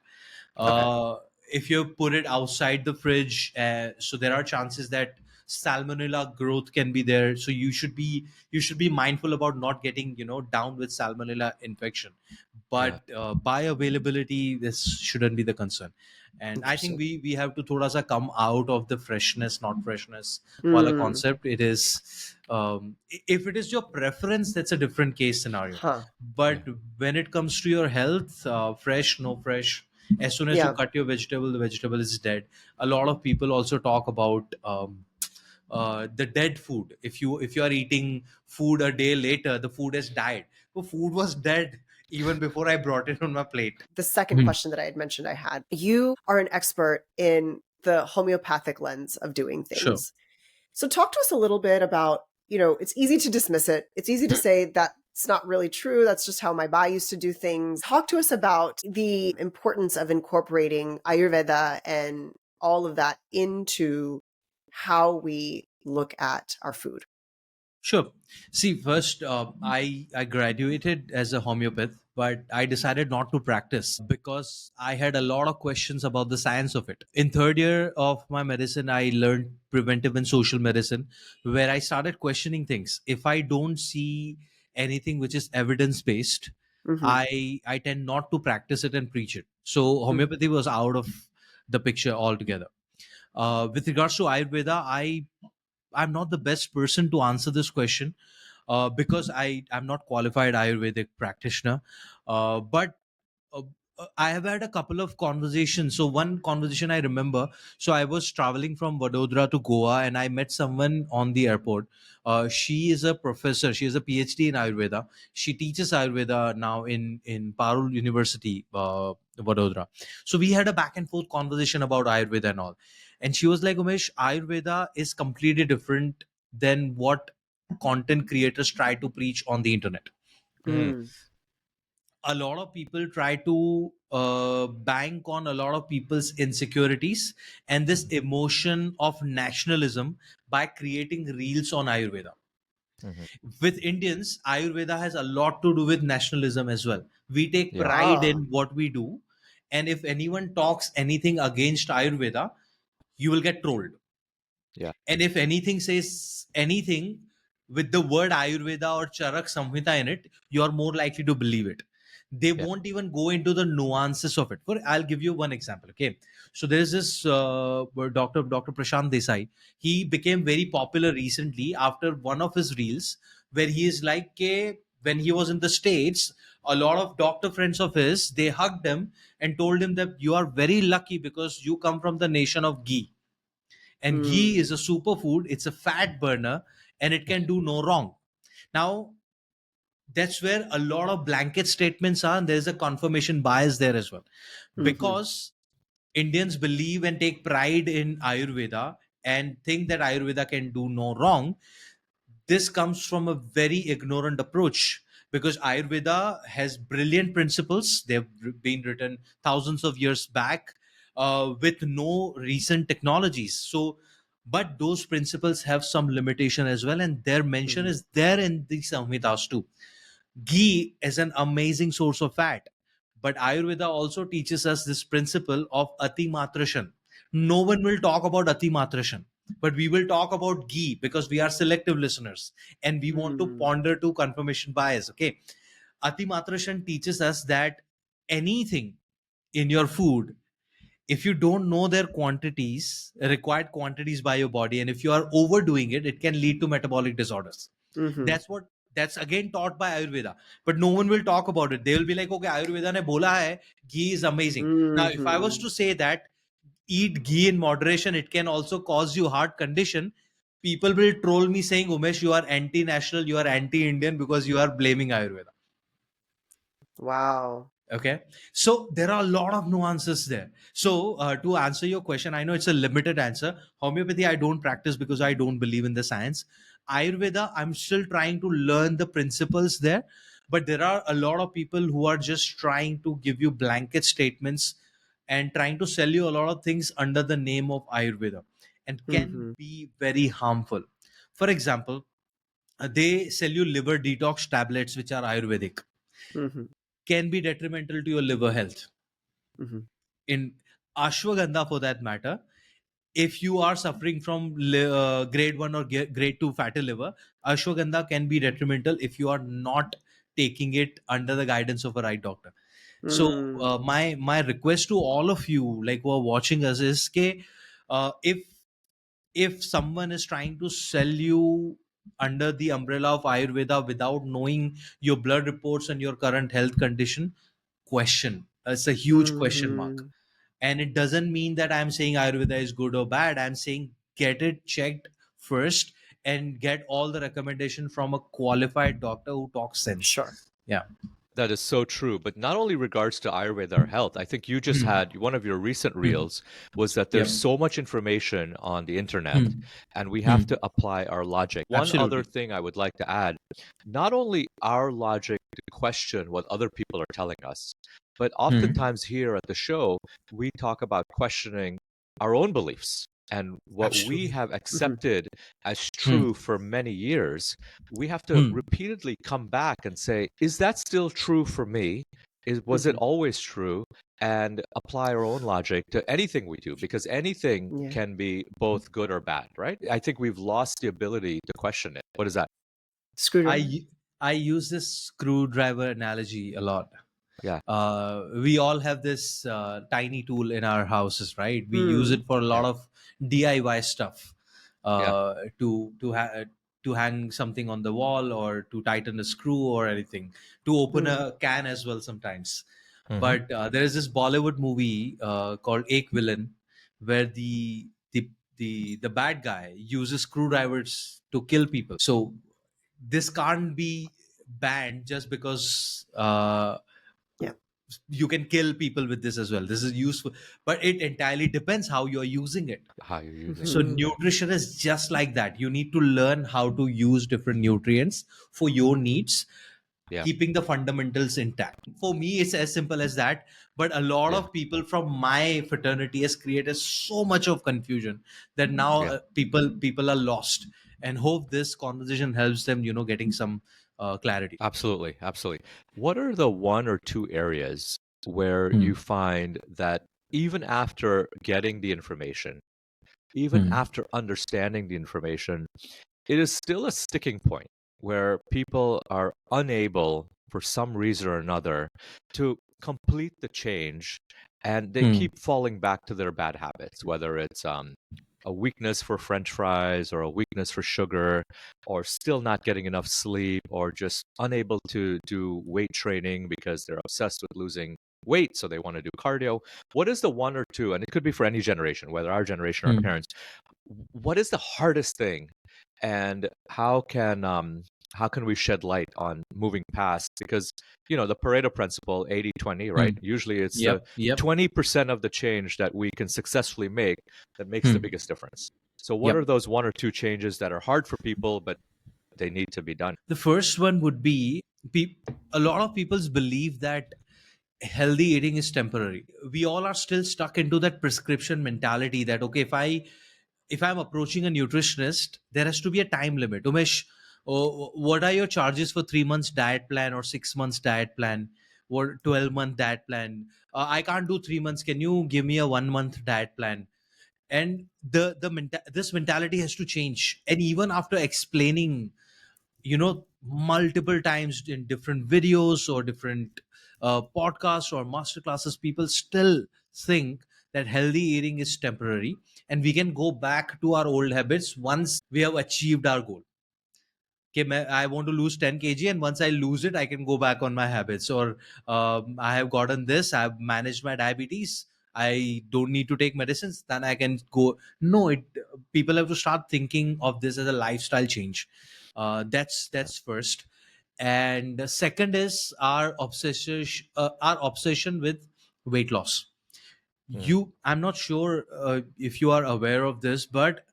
[SPEAKER 3] Okay.
[SPEAKER 1] uh, if you put it outside the fridge, so there are chances that salmonella growth can be there. So you should be mindful about not getting down with salmonella infection.
[SPEAKER 2] Yeah.
[SPEAKER 1] But bioavailability, this shouldn't be the concern. And I think
[SPEAKER 3] Interesting.
[SPEAKER 1] we have to thoda sa come out of the freshness not freshness wala
[SPEAKER 3] Mm.
[SPEAKER 1] concept. It is, if it is your preference, that's a different case scenario.
[SPEAKER 3] Huh.
[SPEAKER 2] Yeah.
[SPEAKER 1] But when it comes to your health, fresh no fresh, as soon as you
[SPEAKER 3] Yeah.
[SPEAKER 1] cut your vegetable, the vegetable is dead. A lot of people also talk about the dead food. If you are eating food a day later, the food has died. The food was dead even before I brought it on my plate.
[SPEAKER 3] The second
[SPEAKER 1] Mhm.
[SPEAKER 3] question that I had mentioned I had, you are an expert in the homeopathic lens of doing
[SPEAKER 1] Sure.
[SPEAKER 3] things. So talk to us a little bit about, it's easy to dismiss it. It's easy to say that it's not really true. That's just how my ba used to do things. Talk to us about the importance of incorporating Ayurveda and all of that into how we look at our food.
[SPEAKER 1] Sure. See, first, I graduated as a homeopath, but I decided not to practice because I had a lot of questions about the science of it. In third year of my medicine, I learned preventive and social medicine, where I started questioning things. If I don't see anything which is evidence based,
[SPEAKER 3] Hmm.
[SPEAKER 1] I tend not to practice it and preach it. So homeopathy was out of the picture altogether. With regards to Ayurveda, I'm not the best person to answer this question, because I'm not qualified Ayurvedic practitioner. But uh, I have had a couple of conversations. So one conversation I remember. So I was traveling from Vadodara to Goa, and I met someone on the airport. She is a professor. She has a PhD in Ayurveda. She teaches Ayurveda now in Parul University, Vadodara. So we had a back and forth conversation about Ayurveda and all. And she was like, Umesh, Ayurveda is completely different than what content creators try to preach on the internet.
[SPEAKER 2] Mm.
[SPEAKER 3] Mm.
[SPEAKER 1] A lot of people try to bank on a lot of people's insecurities and this emotion of nationalism by creating reels on Ayurveda.
[SPEAKER 2] Mhm.
[SPEAKER 1] With Indians, Ayurveda has a lot to do with nationalism as well. We take
[SPEAKER 2] Yeah.
[SPEAKER 1] pride
[SPEAKER 3] Ah.
[SPEAKER 1] in what we do, and if anyone talks anything against Ayurveda, you will get trolled.
[SPEAKER 2] Yeah.
[SPEAKER 1] And if anything says anything with the word Ayurveda or Charak Samhita in it, you are more likely to believe it. They
[SPEAKER 2] Yeah.
[SPEAKER 1] won't even go into the nuances of it. For I'll give you one example. Okay, so there's this Dr. Prashant Desai. He became very popular recently after one of his reels where he is like, okay, when he was in the States, a lot of doctor friends of his, they hugged him and told him that you are very lucky because you come from the nation of ghee, and ghee is a
[SPEAKER 3] Mm.
[SPEAKER 1] superfood, it's a fat burner, and it can do no wrong. Now, that's where a lot of blanket statements are, and there's a confirmation bias there as well.
[SPEAKER 3] Mhm.
[SPEAKER 1] Because Indians believe and take pride in Ayurveda and think that Ayurveda can do no wrong, this comes from a very ignorant approach, because Ayurveda has brilliant principles. They've been written thousands of years back with no recent technologies. So, but those principles have some limitation as well, and their mention
[SPEAKER 3] Mhm.
[SPEAKER 1] is there in the Samhitas too. Ghee is an amazing source of fat, but Ayurveda also teaches us this principle of ati matrashan. No one will talk about ati matrashan, but we will talk about ghee because we are selective listeners and we want to
[SPEAKER 3] Mm.
[SPEAKER 1] ponder to confirmation bias. Okay, ati matrashan teaches us that anything in your food, if you don't know their quantities, required quantities by your body, and if you are overdoing it, it can lead to metabolic disorders.
[SPEAKER 3] Mhm.
[SPEAKER 1] That's again taught by Ayurveda, but no one will talk about it. They will be like, okay, Ayurveda ne bola hai, ghee is amazing. Now, if I was
[SPEAKER 3] Mhm.
[SPEAKER 1] to say that eat ghee in moderation, it can also cause you heart condition, people will troll me saying, Umesh, you are anti-national, you are anti-Indian because you are blaming Ayurveda.
[SPEAKER 3] Wow.
[SPEAKER 1] Okay, so there are a lot of nuances there. So to answer your question, I know it's a limited answer. Homeopathy I don't practice because I don't believe in the science. Ayurveda, I'm still trying to learn the principles there, but there are a lot of people who are just trying to give you blanket statements and trying to sell you a lot of things under the name of Ayurveda, and can
[SPEAKER 3] Mhm.
[SPEAKER 1] be very harmful. For example, they sell you liver detox tablets which are Ayurvedic,
[SPEAKER 3] Mhm.
[SPEAKER 1] can be detrimental to your liver health.
[SPEAKER 3] Mhm.
[SPEAKER 1] In ashwagandha, for that matter, if you are suffering from grade 1 or grade 2 fatty liver, ashwagandha can be detrimental if you are not taking it under the guidance of a right doctor. So
[SPEAKER 3] Mm.
[SPEAKER 1] my request to all of you, like, who are watching us, is ke, if someone is trying to sell you under the umbrella of Ayurveda without knowing your blood reports and your current health condition, question. It's a huge question mark.
[SPEAKER 3] Mhm.
[SPEAKER 1] And it doesn't mean that I'm saying Ayurveda is good or bad. I'm saying get it checked first and get all the recommendation from a qualified doctor who talks sense.
[SPEAKER 3] Sure.
[SPEAKER 1] Yeah.
[SPEAKER 2] That is so true. But not only regards to Ayurveda or health, I think you just
[SPEAKER 1] Hmm.
[SPEAKER 2] had one of your recent
[SPEAKER 1] Hmm.
[SPEAKER 2] reels was that there's
[SPEAKER 1] Yep.
[SPEAKER 2] so much information on the internet
[SPEAKER 1] Hmm.
[SPEAKER 2] and we
[SPEAKER 1] Hmm.
[SPEAKER 2] have to apply our logic. One other
[SPEAKER 1] Absolutely.
[SPEAKER 2] thing I would like to add, not only our logic to question what other people are telling us, but
[SPEAKER 1] Hmm.
[SPEAKER 2] oftentimes here at the show, we talk about questioning our own beliefs and what we
[SPEAKER 1] Absolutely.
[SPEAKER 2] have
[SPEAKER 3] Mhm.
[SPEAKER 2] accepted as
[SPEAKER 1] Hmm.
[SPEAKER 2] true for many years. We have to
[SPEAKER 1] Hmm.
[SPEAKER 2] repeatedly come back and say, is that still true for me? Was it
[SPEAKER 3] Mhm.
[SPEAKER 2] always true? And apply our own logic to anything we do, because anything
[SPEAKER 3] Yeah.
[SPEAKER 2] can be both good or bad, right? I think we've lost the ability to question it. What is that?
[SPEAKER 3] Screwdriver?
[SPEAKER 1] I I use this screwdriver analogy a lot.
[SPEAKER 2] Yeah,
[SPEAKER 1] We all have this tiny tool in our houses, right? We use
[SPEAKER 3] Mm.
[SPEAKER 1] it for a
[SPEAKER 2] yeah,
[SPEAKER 1] lot of DIY stuff,
[SPEAKER 2] yeah.
[SPEAKER 1] to hang something on the wall or to tighten a screw or anything, to open
[SPEAKER 3] Mm.
[SPEAKER 1] a can as well sometimes.
[SPEAKER 2] Hmm.
[SPEAKER 1] But there is this Bollywood movie called Ek Villain, where the bad guy uses screwdrivers to kill people. So this can't be banned just because
[SPEAKER 3] Yeah.
[SPEAKER 1] you can kill people with this as well. This is useful, but it entirely depends how you're using it.
[SPEAKER 2] How you're using
[SPEAKER 1] So
[SPEAKER 2] it.
[SPEAKER 3] Mhm.
[SPEAKER 2] Yeah,
[SPEAKER 1] nutrition is just like that. You need to learn how to use different nutrients for your needs,
[SPEAKER 2] yeah,
[SPEAKER 1] keeping the fundamentals intact. For me, it's as simple as that. But a lot
[SPEAKER 2] yeah,
[SPEAKER 1] of people from my fraternity has created so much of confusion that now
[SPEAKER 2] yeah.
[SPEAKER 1] people are lost. and hope this conversation helps them, getting some clarity.
[SPEAKER 2] Absolutely, absolutely. What are the one or two areas where
[SPEAKER 1] Hmm.
[SPEAKER 2] you find that even after getting the information, even
[SPEAKER 1] Hmm.
[SPEAKER 2] after understanding the information, it is still a sticking point where people are unable, for some reason or another, to complete the change, and they
[SPEAKER 1] Hmm.
[SPEAKER 2] keep falling back to their bad habits, whether it's a weakness for French fries or a weakness for sugar, or still not getting enough sleep, or just unable to do weight training because they're obsessed with losing weight, so they want to do cardio. What is the one or two, and it could be for any generation, whether our generation or our
[SPEAKER 1] Hmm.
[SPEAKER 2] parents, what is the hardest thing, and how can we shed light on moving past, because the Pareto principle, 80-20, right?
[SPEAKER 1] Hmm.
[SPEAKER 2] Usually it's the
[SPEAKER 1] Yep. Yep.
[SPEAKER 2] 20% of the change that we can successfully make that makes the
[SPEAKER 1] Hmm.
[SPEAKER 2] biggest difference. So what are
[SPEAKER 1] Yep.
[SPEAKER 2] those one or two changes that are hard for people but they need to be done?
[SPEAKER 1] The first one would be, a lot of people's believe that healthy eating is temporary. We all are still stuck into that prescription mentality that, okay, if I'm approaching a nutritionist, there has to be a time limit. Umesh, what are your charges for 3 months diet plan or 6 months diet plan or 12-month diet plan? I can't do 3 months. Can you give me a 1 month diet plan? And this mentality has to change. And even after explaining, multiple times in different videos or different podcasts or master classes, people still think that healthy eating is temporary and we can go back to our old habits once we have achieved our goal. Okay, I want to lose 10 kg, and once I lose it, I can go back on my habits. Or I have gotten this, I've managed my diabetes, I don't need to take medicines, then I can go. No, people have to start thinking of this as a lifestyle change. That's first. And the second is our obsession with weight loss.
[SPEAKER 2] Mm,
[SPEAKER 1] I'm not sure if you are aware of this, but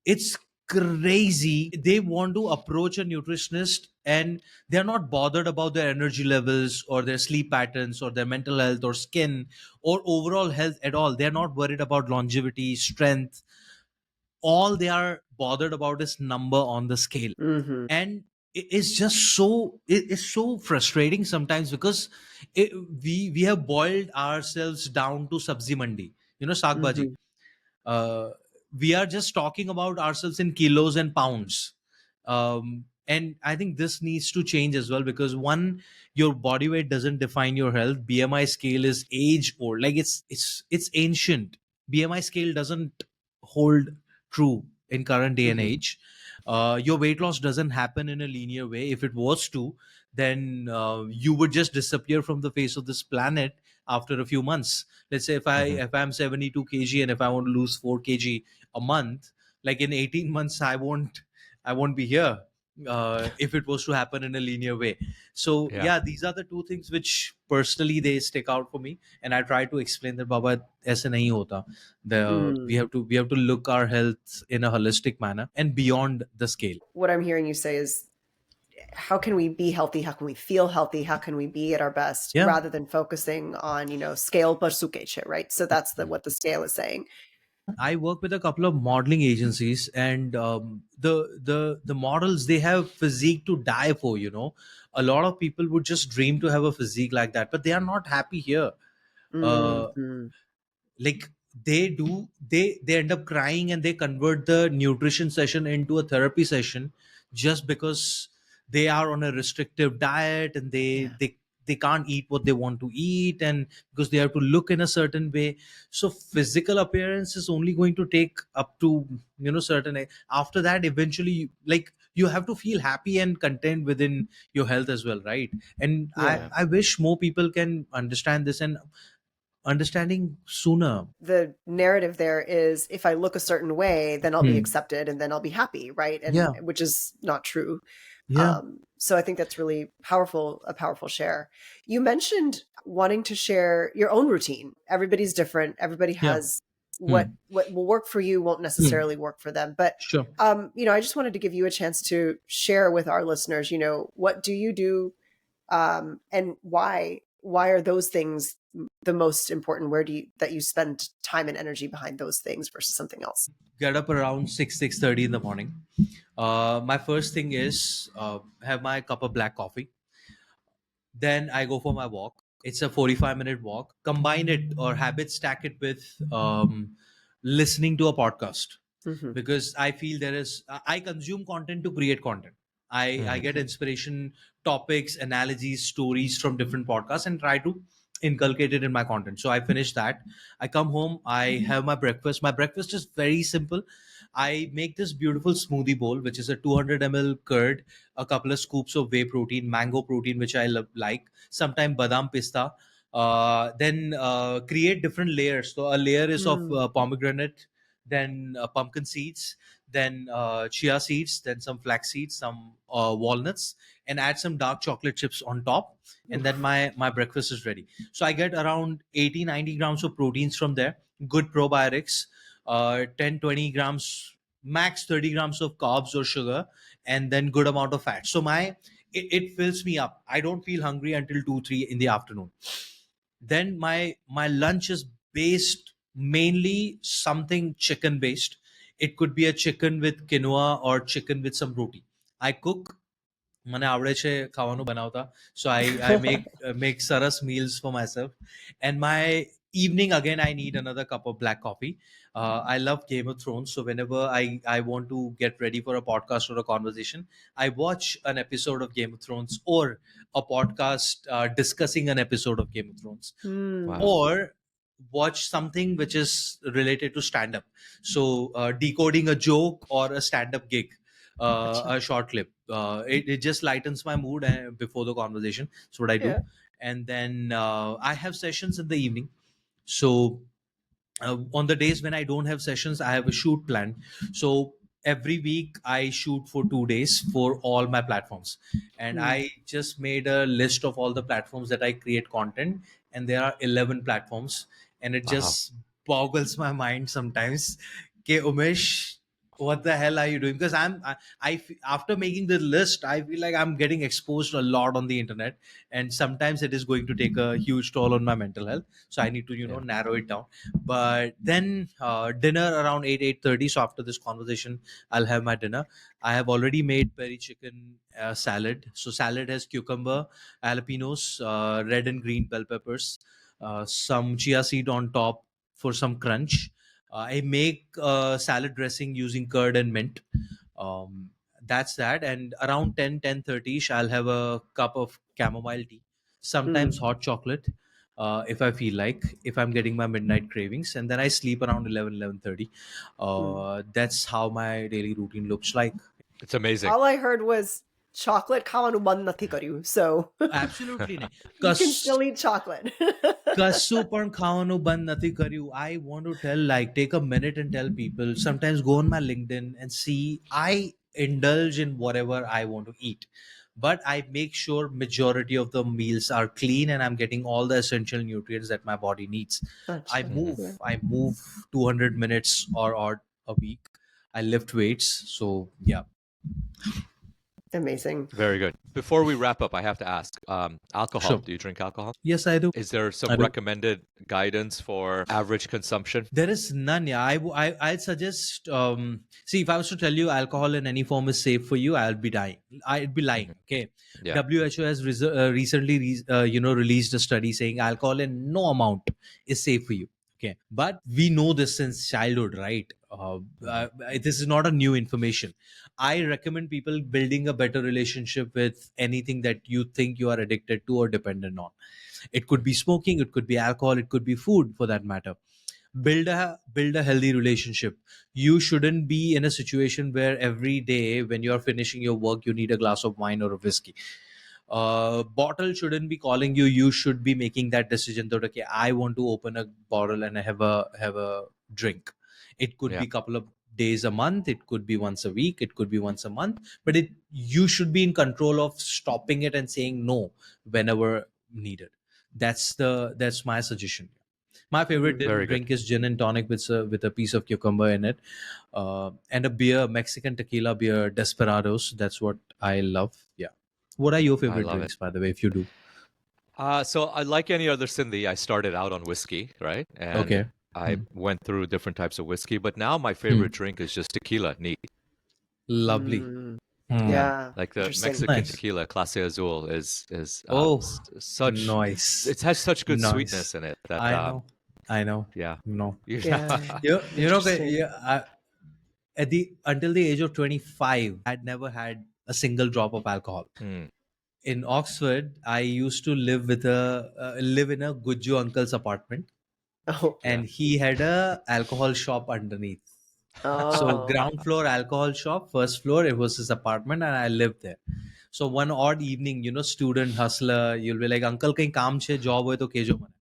[SPEAKER 1] it's crazy. They want to approach a nutritionist and they're not bothered about their energy levels or their sleep patterns or their mental health or skin or overall health at all. They're not worried about longevity, strength. All they are bothered about is number on the scale.
[SPEAKER 3] Hmm.
[SPEAKER 1] And it's so frustrating sometimes because we have boiled ourselves down to sabzi mandi, saag bhaji.
[SPEAKER 3] Hmm.
[SPEAKER 1] We are just talking about ourselves in kilos and pounds. And I think this needs to change as well, because one, your body weight doesn't define your health. BMI scale is age old, like it's ancient. BMI scale doesn't hold true in current day and
[SPEAKER 3] Hmm.
[SPEAKER 1] age. Your weight loss doesn't happen in a linear way. If it was to, then you would just disappear from the face of this planet after a few months. Let's say
[SPEAKER 2] mhm.
[SPEAKER 1] if I'm 72 kg and if I want to lose 4 kg a month, like in 18 months I won't be here, if it was to happen in a linear way. So
[SPEAKER 2] Yeah.
[SPEAKER 1] yeah, these are the two things which personally they stick out for me, and I try to explain that, baba, aise nahi hota. The
[SPEAKER 3] Mm.
[SPEAKER 1] we have to look our health in a holistic manner and beyond the scale.
[SPEAKER 3] What I'm hearing you say is, how can we be healthy? How can we feel healthy? How can we be at our best
[SPEAKER 1] Yeah.
[SPEAKER 3] rather than focusing on, scale per sukeche, right? So that's what the scale is saying.
[SPEAKER 1] I work with a couple of modeling agencies, and the models, they have physique to die for. A lot of people would just dream to have a physique like that, but they are not happy here. Uh,
[SPEAKER 3] Hmm.
[SPEAKER 1] like they end up crying and they convert the nutrition session into a therapy session just because they are on a restrictive diet, and they
[SPEAKER 3] Yeah.
[SPEAKER 1] they they can't eat what they want to eat, and because they have to look in a certain way. So physical appearance is only going to take up to after that, eventually, like, you have to feel happy and content within your health as well, right? And i
[SPEAKER 3] Yeah.
[SPEAKER 2] Yeah.
[SPEAKER 1] i wish more people can understand this, and understanding sooner.
[SPEAKER 3] The narrative there is, if I look a certain way, then I'll be
[SPEAKER 1] Hmm.
[SPEAKER 3] accepted and then I'll be happy, right? And
[SPEAKER 1] Yeah.
[SPEAKER 3] which is not true.
[SPEAKER 1] Yeah.
[SPEAKER 3] So I think that's really powerful, a powerful share. You mentioned wanting to share your own routine. Everybody's different. Everybody
[SPEAKER 1] Yeah.
[SPEAKER 3] has
[SPEAKER 1] Hmm.
[SPEAKER 3] what will work for you won't
[SPEAKER 1] Hmm.
[SPEAKER 3] necessarily work for them. But
[SPEAKER 1] Sure.
[SPEAKER 3] I just wanted to give you a chance to share with our listeners, what do you do, and why are those things the most important? Where do you spend time and energy behind those things versus something else?
[SPEAKER 1] Get up around 6:30 in the morning. My first thing is have my cup of black coffee. Then I go for my walk. It's a 45-minute walk. Combine it or habit stack it with listening to a podcast,
[SPEAKER 3] Hmm.
[SPEAKER 1] because I feel I consume content to create content. I
[SPEAKER 2] Mhm.
[SPEAKER 1] get inspiration, topics, analogies, stories from different podcasts and try to inculcate it in my content. So I finish that. I come home, I have my breakfast. My breakfast is very simple. I make this beautiful smoothie bowl, which is a 200 ml curd, a couple of scoops of whey protein, mango protein, which I like, sometimes badam pista. Then create different layers. So a layer is of
[SPEAKER 3] Mm.
[SPEAKER 1] pomegranate, then pumpkin seeds, then chia seeds, then some flax seeds, some walnuts, and add some dark chocolate chips on top. And then
[SPEAKER 3] Oof.
[SPEAKER 1] my breakfast is ready. So I get around 80-90 grams of proteins from there, good probiotics, 10 20 grams, max 30 grams of carbs or sugar, and then good amount of fat. So it fills me up. I don't feel hungry until 2 3 in the afternoon. Then my lunch is based mainly something chicken based. It could be a chicken with quinoa or chicken with some roti. I cook. મને આવડે છે ખાવાનું બનાવતા. So I make સરસ meals for myself. And my evening, again, I need another cup of black coffee. I love Game of Thrones, so whenever I want to get ready for a podcast or a conversation, I watch an episode of Game of Thrones or a podcast discussing an episode of Game of Thrones,
[SPEAKER 3] Mm.
[SPEAKER 2] Wow.
[SPEAKER 1] or watch something which is related to stand up. So decoding a joke or a stand up gig,
[SPEAKER 3] Gotcha.
[SPEAKER 1] a short clip. It just lightens my mood before the conversation. That's what I do.
[SPEAKER 3] Yeah.
[SPEAKER 1] And then I have sessions in the evening. So on the days when I don't have sessions, I have a shoot plan. So every week I shoot for 2 days for all my platforms. And
[SPEAKER 3] Mm.
[SPEAKER 1] I just made a list of all the platforms that I create content. And there are 11 platforms. And it
[SPEAKER 2] Wow.
[SPEAKER 1] just boggles my mind sometimes. Okay, Umesh, what the hell are you doing? Because after making the list, I feel like I'm getting exposed a lot on the internet. And sometimes it is going to take a huge toll on my mental health. So I need to,
[SPEAKER 2] Yeah.
[SPEAKER 1] narrow it down. But then dinner around 8:30. So after this conversation, I'll have my dinner. I have already made peri chicken salad. So salad has cucumber, jalapenos, red and green bell peppers, some chia seed on top for some crunch. I make salad dressing using curd and mint. um, that's that. And around 10:30, I'll have a cup of chamomile tea, sometimes
[SPEAKER 3] Mm.
[SPEAKER 1] hot chocolate, if I feel like, if I'm getting my midnight cravings. And then I sleep around 11:30.
[SPEAKER 3] Mm.
[SPEAKER 1] That's how my daily routine looks like.
[SPEAKER 2] It's amazing.
[SPEAKER 3] All I heard was chocolate ખાવાનું બંધ નથી કર્યું. So
[SPEAKER 1] Absolutely નહીં.
[SPEAKER 3] you can still eat chocolate.
[SPEAKER 1] કશું પણ ખાવાનું બંધ નથી કર્યું. I want to tell, like, take a minute and tell people. Sometimes go on my LinkedIn and see I indulge in whatever I want to eat, but I make sure majority of the meals are clean and I'm getting all the essential nutrients that my body needs. I
[SPEAKER 3] Gotcha.
[SPEAKER 1] move.
[SPEAKER 2] Mhm.
[SPEAKER 3] Yeah.
[SPEAKER 1] I move 200 minutes or a week. I lift weights. So yeah.
[SPEAKER 3] Amazing.
[SPEAKER 2] Very good. Before we wrap up, I have to ask, alcohol.
[SPEAKER 1] Sure.
[SPEAKER 2] Do you drink alcohol?
[SPEAKER 1] Yes, I do.
[SPEAKER 2] Is there
[SPEAKER 1] I
[SPEAKER 2] some
[SPEAKER 1] do.
[SPEAKER 2] recommended guidance for average consumption?
[SPEAKER 1] There is none. Yeah, I'd suggest. See, if I was to tell you alcohol in any form is safe for you, I'll be dying. I'd be lying.
[SPEAKER 2] Mhm.
[SPEAKER 1] Okay.
[SPEAKER 2] Yeah.
[SPEAKER 1] WHO has recently, released a study saying alcohol in no amount is safe for you. Okay, but we know this since childhood, right?
[SPEAKER 2] Mhm.
[SPEAKER 1] This is not a new information. I recommend people building a better relationship with anything that you think you are addicted to or dependent on. It could be smoking, it could be alcohol, it could be food, for that matter. Build a healthy relationship. You shouldn't be in a situation where every day when you're finishing your work you need a glass of wine or a whiskey. Bottle shouldn't be calling you. You should be making that decision that, okay, I want to open a bottle and have a drink. It could
[SPEAKER 2] Yeah.
[SPEAKER 1] be couple of days a month, it could be once a week, it could be once a month, but you should be in control of stopping it and saying no whenever needed. That's my suggestion. My favorite
[SPEAKER 3] Mm.
[SPEAKER 2] Very good.
[SPEAKER 1] drink is gin and tonic with a piece of cucumber in it, and a beer, Mexican tequila beer, Desperados. That's what I love. Yeah. What are your
[SPEAKER 2] I
[SPEAKER 1] favorite
[SPEAKER 2] love it.
[SPEAKER 1] drinks, by the way, if you do?
[SPEAKER 2] So like any other Sindhi, I started out on whiskey, right? And
[SPEAKER 1] Okay.
[SPEAKER 2] I went through different types of whiskey, but now my
[SPEAKER 1] Hmm.
[SPEAKER 2] favorite drink is just tequila, neat.
[SPEAKER 1] Lovely.
[SPEAKER 3] Mm,
[SPEAKER 1] Hmm.
[SPEAKER 2] Yeah,
[SPEAKER 3] yeah,
[SPEAKER 2] like the
[SPEAKER 3] interesting.
[SPEAKER 2] Mexican
[SPEAKER 1] Nice.
[SPEAKER 2] tequila, Clase Azul, is
[SPEAKER 1] Oh,
[SPEAKER 2] such.
[SPEAKER 1] nice.
[SPEAKER 2] It has such good
[SPEAKER 1] Nice.
[SPEAKER 2] sweetness in it that
[SPEAKER 1] I know. I know.
[SPEAKER 2] yeah,
[SPEAKER 1] No.
[SPEAKER 2] you
[SPEAKER 3] Yeah,
[SPEAKER 1] You know,
[SPEAKER 3] interesting.
[SPEAKER 1] yeah, at the until the age of 25, I'd never had a single drop of alcohol.
[SPEAKER 2] Hmm.
[SPEAKER 1] In Oxford, I used to live in a Gujju uncle's apartment,
[SPEAKER 3] Oh,
[SPEAKER 2] Yeah.
[SPEAKER 1] and he had a alcohol shop underneath. So
[SPEAKER 3] oh,
[SPEAKER 1] ground floor alcohol shop, first floor it was his apartment, and I lived there. So one odd evening, student hustler, you'll be like, Uncle, kahin kaam chhe job hoy to kejo mana.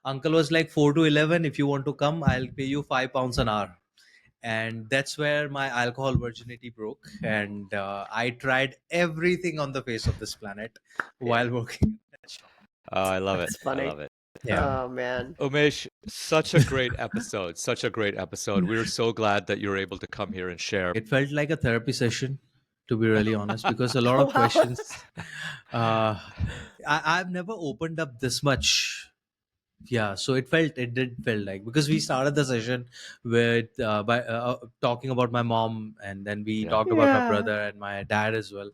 [SPEAKER 1] Uncle was like 4 to 11. If you want to come, I'll pay you £5 an hour. And that's where my alcohol virginity broke. And I tried everything on the face of this planet
[SPEAKER 3] yeah,
[SPEAKER 1] while working in that shop.
[SPEAKER 2] Oh, I love it.
[SPEAKER 3] that's
[SPEAKER 2] I
[SPEAKER 3] funny.
[SPEAKER 2] love it.
[SPEAKER 1] Yeah.
[SPEAKER 3] Oh man.
[SPEAKER 2] Umesh, such a great episode. Such a great episode. We're so glad that you're able to come here and share.
[SPEAKER 1] It felt like a therapy session, to be really honest, because a lot
[SPEAKER 3] Oh
[SPEAKER 1] of
[SPEAKER 3] wow.
[SPEAKER 1] questions. Uh, I've never opened up this much. Yeah, so it did feel like, because we started the session with by talking about my mom, and then we
[SPEAKER 2] Yeah,
[SPEAKER 1] talked about my
[SPEAKER 3] Yeah.
[SPEAKER 1] brother and my dad as well.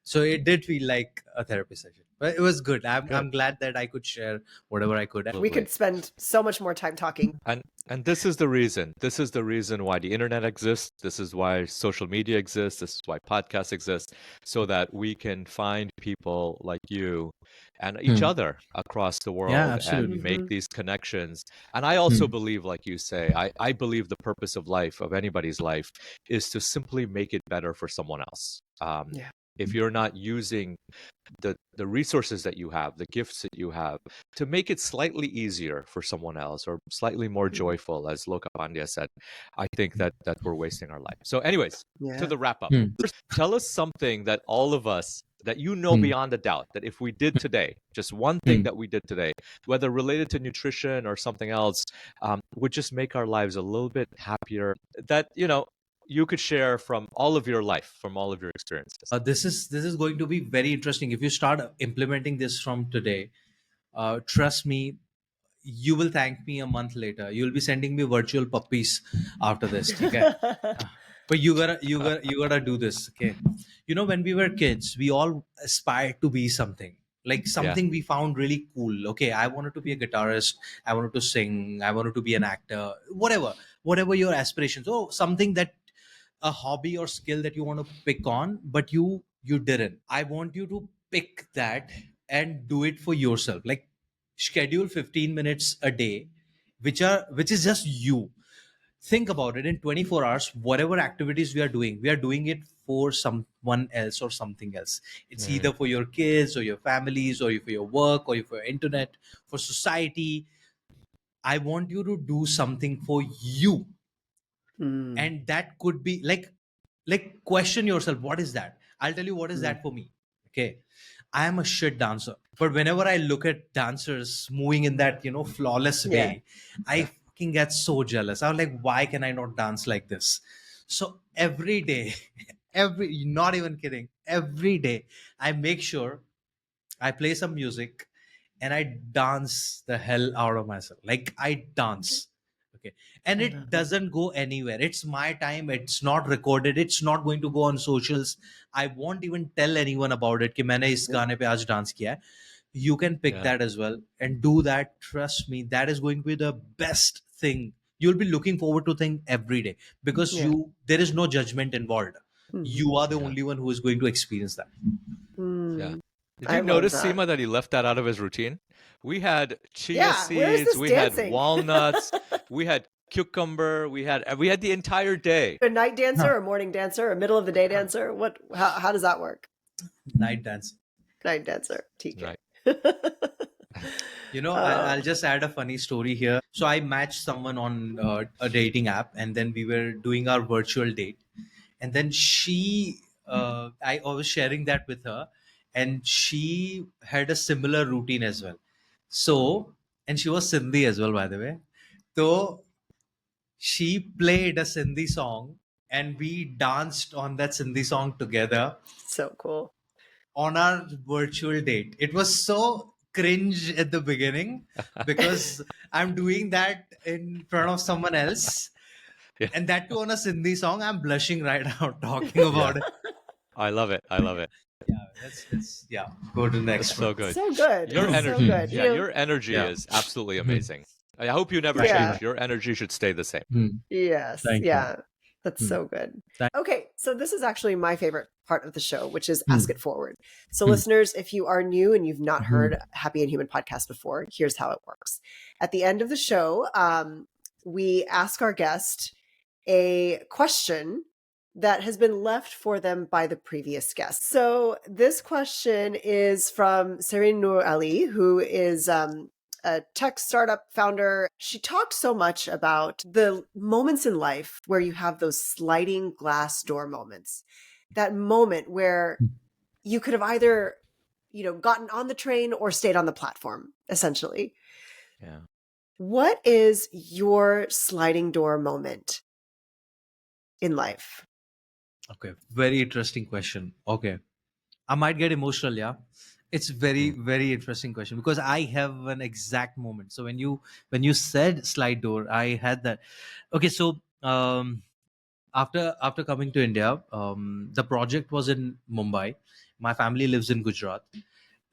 [SPEAKER 1] So it did feel like a therapy session, but it was good.
[SPEAKER 2] good.
[SPEAKER 1] I'm glad that I could share whatever I could.
[SPEAKER 3] We
[SPEAKER 2] Absolutely.
[SPEAKER 3] could spend so much more time talking.
[SPEAKER 2] And this is the reason. This is the reason why the internet exists. This is why social media exists. This is why podcasts exist, so that we can find people like you and each
[SPEAKER 1] Hmm.
[SPEAKER 2] other across the
[SPEAKER 1] Yeah,
[SPEAKER 2] world and
[SPEAKER 1] absolutely.
[SPEAKER 2] make
[SPEAKER 3] Hmm.
[SPEAKER 2] these connections. And I also
[SPEAKER 1] Hmm.
[SPEAKER 2] believe, like you say, I believe the purpose of life, of anybody's life, is to simply make it better for someone else.
[SPEAKER 3] Yeah.
[SPEAKER 2] If you're not using the resources that you have, the gifts that you have, to make it slightly easier for someone else or slightly more
[SPEAKER 3] Mhm.
[SPEAKER 2] joyful, as Loka Pandya said, I think that we're wasting our life. So, anyways, to
[SPEAKER 3] Yeah.
[SPEAKER 2] the wrap up,
[SPEAKER 1] Hmm.
[SPEAKER 2] first, tell us something that all of us that you know
[SPEAKER 1] Hmm.
[SPEAKER 2] beyond a doubt that if we did today, just one thing
[SPEAKER 1] Hmm.
[SPEAKER 2] that we did today, whether related to nutrition or something else, would just make our lives a little bit happier. That you could share from all of your life, from all of your experiences.
[SPEAKER 1] This is going to be very interesting if you start implementing this from today. Trust me, you will thank me a month later. You'll be sending me virtual puppies after this. Okay. But you gotta do this. Okay. When we were kids, we all aspired to be something. Like
[SPEAKER 2] Yeah.
[SPEAKER 1] something we found really cool. Okay, I wanted to be a guitarist. I wanted to sing. I wanted to be an actor. Whatever your aspirations. Oh, something that a hobby or skill that you want to pick on, but you didn't. I want you to pick that and do it for yourself. Like schedule 15 minutes a day, which is just you. Think about it. In 24 hours, whatever activities we are doing it for someone else or something else. It's
[SPEAKER 2] Mm,
[SPEAKER 1] either for your kids or your families or for your work or for your internet, for society. I want you to do something for you,
[SPEAKER 3] Mm,
[SPEAKER 1] and that could be like question yourself, what is that? I'll tell you what is
[SPEAKER 3] mm.
[SPEAKER 1] that for me. Okay, I am a shit dancer, but whenever I look at dancers moving in that flawless
[SPEAKER 3] Yeah.
[SPEAKER 1] way, I
[SPEAKER 2] yeah.
[SPEAKER 1] fucking get so jealous. I'm like, why can I not dance like this? So every day, every not even kidding, every day I make sure I play some music and I dance the hell out of myself. Like I dance. Okay. And
[SPEAKER 3] I
[SPEAKER 1] it
[SPEAKER 3] love it.
[SPEAKER 1] doesn't go anywhere. It's my time. It's not recorded. It's not going to go on socials. I won't even tell anyone about it. कि मैंने इस
[SPEAKER 3] Yeah.
[SPEAKER 1] गाने पे आज dance किया है. You can pick
[SPEAKER 2] Yeah.
[SPEAKER 1] that as well and do that. Trust me, that is going to be the best thing. You'll be looking forward to thing every day because
[SPEAKER 3] Yeah.
[SPEAKER 1] there is no judgment involved.
[SPEAKER 3] Mhm.
[SPEAKER 1] You are the
[SPEAKER 2] Yeah.
[SPEAKER 1] only one who is going to experience that.
[SPEAKER 2] Yeah.
[SPEAKER 3] Mm,
[SPEAKER 2] Did
[SPEAKER 3] I
[SPEAKER 2] you
[SPEAKER 3] love
[SPEAKER 2] notice,
[SPEAKER 3] that.
[SPEAKER 2] Seema, that he left that out of his routine? We had chia
[SPEAKER 3] Yeah. Where is
[SPEAKER 2] seeds,
[SPEAKER 3] this
[SPEAKER 2] we had
[SPEAKER 3] dancing?
[SPEAKER 2] walnuts, we had cucumber, we had the entire day.
[SPEAKER 3] A night dancer
[SPEAKER 1] Huh.
[SPEAKER 3] or morning dancer or middle of the day dancer? What? How does that work?
[SPEAKER 1] Night dance.
[SPEAKER 3] Night dancer. TK.
[SPEAKER 2] Right.
[SPEAKER 1] I'll
[SPEAKER 3] Oh,
[SPEAKER 1] just add a funny story here. So I matched someone on a dating app, and then we were doing our virtual date, and then I was sharing that with her, and she had a similar routine as well. So, and she was Sindhi as well, by the way. So she played a Sindhi song, and we danced on that Sindhi song together
[SPEAKER 3] so cool.
[SPEAKER 1] on our virtual date. It was so cringe at the beginning because I'm doing that in front of someone else,
[SPEAKER 2] Yeah.
[SPEAKER 1] and that too on a Sindhi song. I'm blushing right now talking about it.
[SPEAKER 2] I love it. I love it.
[SPEAKER 1] Yeah, let's go to the
[SPEAKER 2] It's
[SPEAKER 1] next one.
[SPEAKER 2] so good.
[SPEAKER 3] So good.
[SPEAKER 2] Your
[SPEAKER 3] It's so
[SPEAKER 2] energy,
[SPEAKER 3] good.
[SPEAKER 2] yeah, your energy
[SPEAKER 1] Yeah.
[SPEAKER 2] is absolutely
[SPEAKER 1] Hmm.
[SPEAKER 2] amazing. I hope you never
[SPEAKER 1] Thank you.
[SPEAKER 2] change.
[SPEAKER 3] Yeah.
[SPEAKER 2] Your energy should stay the same.
[SPEAKER 1] Hmm.
[SPEAKER 3] Yes.
[SPEAKER 1] Thank you.
[SPEAKER 3] Yeah. That's
[SPEAKER 1] Hmm.
[SPEAKER 3] so good.
[SPEAKER 1] Thank-
[SPEAKER 3] Okay. So this is actually my favorite part of the show, which is
[SPEAKER 1] Hmm.
[SPEAKER 3] Ask It Forward. So
[SPEAKER 1] Hmm.
[SPEAKER 3] listeners, if you are new and you've not
[SPEAKER 1] Hmm.
[SPEAKER 3] heard Happy and Human podcast before, here's how it works. At the end of the show, we ask our guest a question that has been left for them by the previous guest. So this question is from Serene Noor Ali, who is a tech startup founder. She talked so much about the moments in life where you have those sliding glass door moments. That moment where you could have either, gotten on the train or stayed on the platform, essentially.
[SPEAKER 2] Yeah.
[SPEAKER 3] What is your sliding door moment in life?
[SPEAKER 1] Okay, very interesting question. Okay, I might get emotional. Yeah, it's very very interesting question because I have an exact moment. So when you said slide door, I had that. Okay, so after coming to India, the project was in Mumbai. My family lives in Gujarat,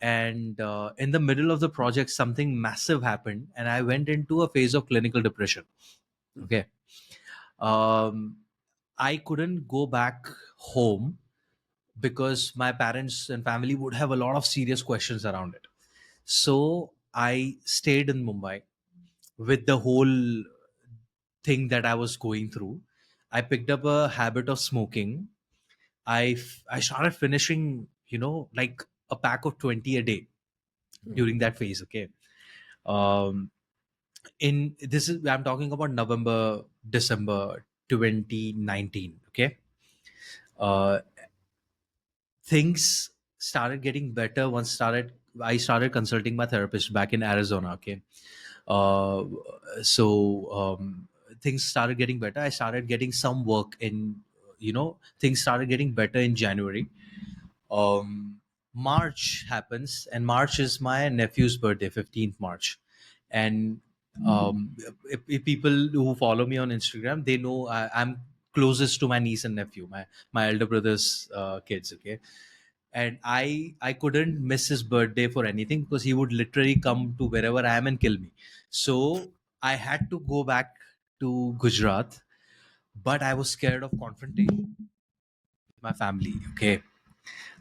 [SPEAKER 1] and in the middle of the project, something massive happened, and I went into a phase of clinical depression. Okay, um, I couldn't go back home because my parents and family would have a lot of serious questions around it. So I stayed in Mumbai with the whole thing that I was going through. I picked up a habit of smoking. I started finishing, like a pack of 20 a day during that phase. Okay. Um, in this is I'm talking about November, December 2019. Okay. Uh, things started getting better once started I started consulting my therapist back in Arizona. Okay. uh, so things started getting better. I started getting some work in, things started getting better in January. March happens, and March is my nephew's birthday, 15th March. And if people who follow me on Instagram, they know I'm closest to my niece and nephew, my elder brother's kids. Okay. And I couldn't miss his birthday for anything because he would literally come to wherever I am and kill me. So I had to go back to Gujarat, but I was scared of confrontation with my family. Okay.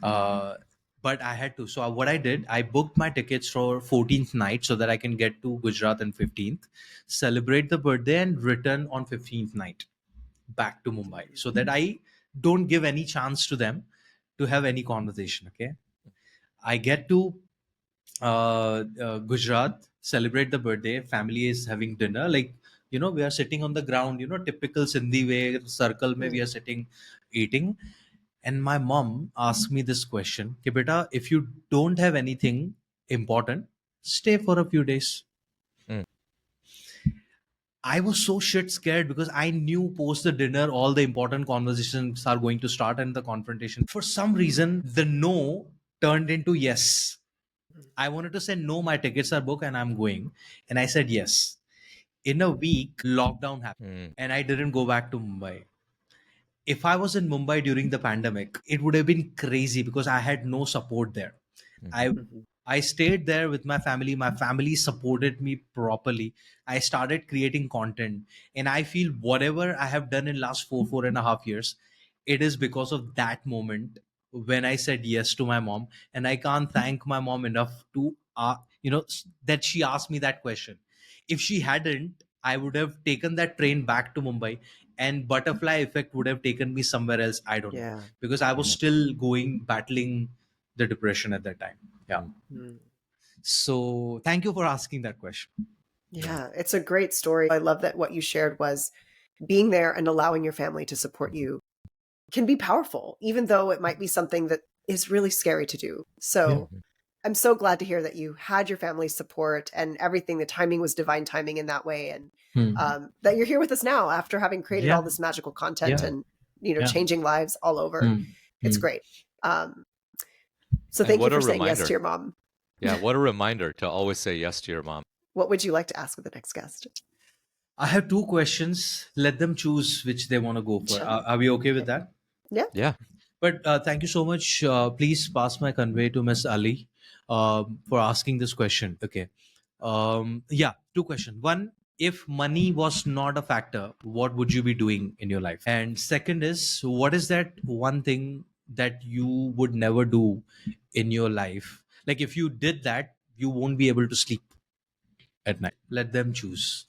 [SPEAKER 1] uh, but I had to. So what I did, I booked my tickets for 14th night so that I can get to Gujarat on 15th, celebrate the birthday, and return on 15th night back to Mumbai, so that I don't give any chance to them to have any conversation. Okay. I get to Gujarat, celebrate the birthday. Family is having dinner. Like, we are sitting on the ground, typical Sindhi way, circle mein we are sitting, eating. And my mom asked me this question, "Ki beta, if you don't have anything important, stay for a few days."
[SPEAKER 2] Mm.
[SPEAKER 1] I was so shit scared because I knew post the dinner all the important conversations are going to start and the confrontation. For some reason, the no turned into yes. I wanted to say no, my tickets are booked and I'm going. And I said yes. In a week, lockdown happened
[SPEAKER 2] Mm.
[SPEAKER 1] and I didn't go back to Mumbai. If I was in Mumbai during the pandemic, it would have been crazy because I had no support there. I
[SPEAKER 3] Mhm.
[SPEAKER 1] I stayed there with my family. My family supported me properly. I started creating content, and I feel whatever I have done in last four and a half years, it is because of that moment when I said yes to my mom. And I can't thank my mom enough to, that she asked me that question. If she hadn't, I would have taken that train back to Mumbai, and butterfly effect would have taken me somewhere else. I don't know,
[SPEAKER 3] Yeah.
[SPEAKER 1] because I was
[SPEAKER 2] Yeah.
[SPEAKER 1] still battling the depression at that time. Yeah.
[SPEAKER 2] Mm.
[SPEAKER 3] Mm.
[SPEAKER 1] So thank you for asking that question.
[SPEAKER 3] Yeah. It's a great story. I love that what you shared was being there and allowing your family to support you can be powerful, even though it might be something that is really scary to do. So I'm so glad to hear that you had your family's support and everything. The timing was divine timing in that way. And
[SPEAKER 1] Hmm.
[SPEAKER 3] that you're here with us now after having created
[SPEAKER 1] Yeah.
[SPEAKER 3] all this magical content
[SPEAKER 1] Yeah.
[SPEAKER 3] and,
[SPEAKER 1] Yeah.
[SPEAKER 3] changing lives all over.
[SPEAKER 1] Hmm.
[SPEAKER 3] It's
[SPEAKER 1] Hmm.
[SPEAKER 3] great. So
[SPEAKER 2] And
[SPEAKER 3] thank you
[SPEAKER 2] what a
[SPEAKER 3] for saying yes
[SPEAKER 2] reminder.
[SPEAKER 3] to your mom.
[SPEAKER 2] Yeah, what a reminder to always say yes to your mom.
[SPEAKER 3] What would you like to ask with the next guest?
[SPEAKER 1] I have two questions. Let them choose which they want to go for.
[SPEAKER 3] Sure.
[SPEAKER 1] Are we okay with that?
[SPEAKER 3] Yeah.
[SPEAKER 2] Yeah.
[SPEAKER 1] But thank you so much. Please pass my convey to Miss Ali for asking this question. Okay. Yeah, two questions. One, if money was not a factor, what would you be doing in your life? And second is, what is that one thing that you would never do in your life? Like if you did that, you won't be able to sleep at night. Let them choose.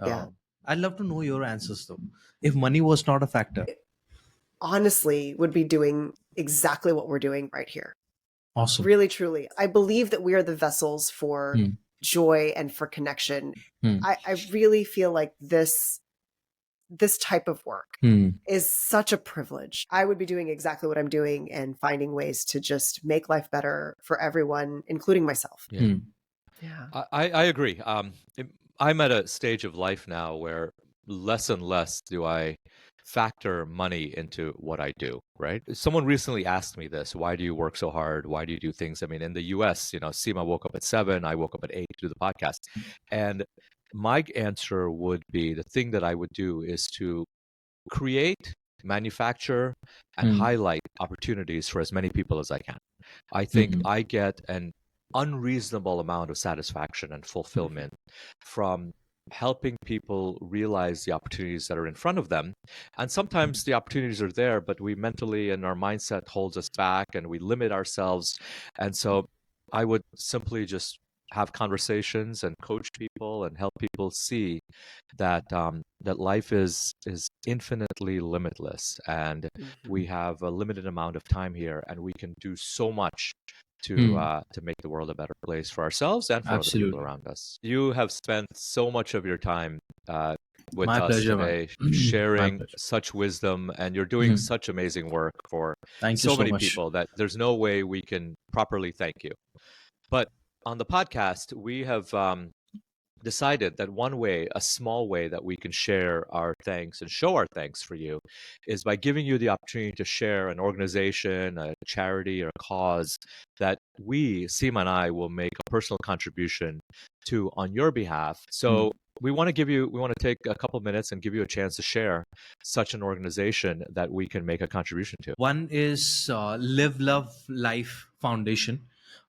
[SPEAKER 3] Yeah.
[SPEAKER 1] I'd love to know your answers though. If money was not a factor.
[SPEAKER 3] Honestly, would be doing exactly what we're doing right here.
[SPEAKER 1] Awesome.
[SPEAKER 3] Really, truly. I believe that we are the vessels for joy and for connection. I really feel like this type of work is such a privilege. I would be doing exactly what I'm doing and finding ways to just make life better for everyone, including myself.
[SPEAKER 2] Yeah.
[SPEAKER 3] Yeah.
[SPEAKER 2] I agree. I'm at a stage of life now where less and less do I factor money into what I do, right? Someone recently asked me this, why do you work so hard? Why do you do things? I mean, in the US, Seema woke up at 7, I woke up at 8 to do the podcast. And my answer would be the thing that I would do is to create, manufacture, and highlight opportunities for as many people as I can. I think I get an unreasonable amount of satisfaction and fulfillment from helping people realize the opportunities that are in front of them. And sometimes the opportunities are there, but we mentally and our mindset holds us back and we limit ourselves. And so I would simply just have conversations and coach people and help people see that that life is infinitely limitless, and we have a limited amount of time here, and we can do so much to make the world a better place for ourselves and for other people
[SPEAKER 1] Absolutely.
[SPEAKER 2] around us. You have spent so much of your time with
[SPEAKER 1] My
[SPEAKER 2] us
[SPEAKER 1] pleasure, man.
[SPEAKER 2] today,
[SPEAKER 1] My
[SPEAKER 2] sharing
[SPEAKER 1] pleasure.
[SPEAKER 2] such wisdom, and you're doing such amazing work for
[SPEAKER 1] Thank you
[SPEAKER 2] so
[SPEAKER 1] so
[SPEAKER 2] many
[SPEAKER 1] much.
[SPEAKER 2] people that there's no way we can properly thank you. But on the podcast, we have decided that one way, a small way that we can share our thanks and show our thanks for you is by giving you the opportunity to share an organization, a charity, or a cause that we, Seema and I, will make a personal contribution to on your behalf. So we want to take a couple minutes and give you a chance to share such an organization that we can make a contribution to.
[SPEAKER 1] One is Live Love Life Foundation.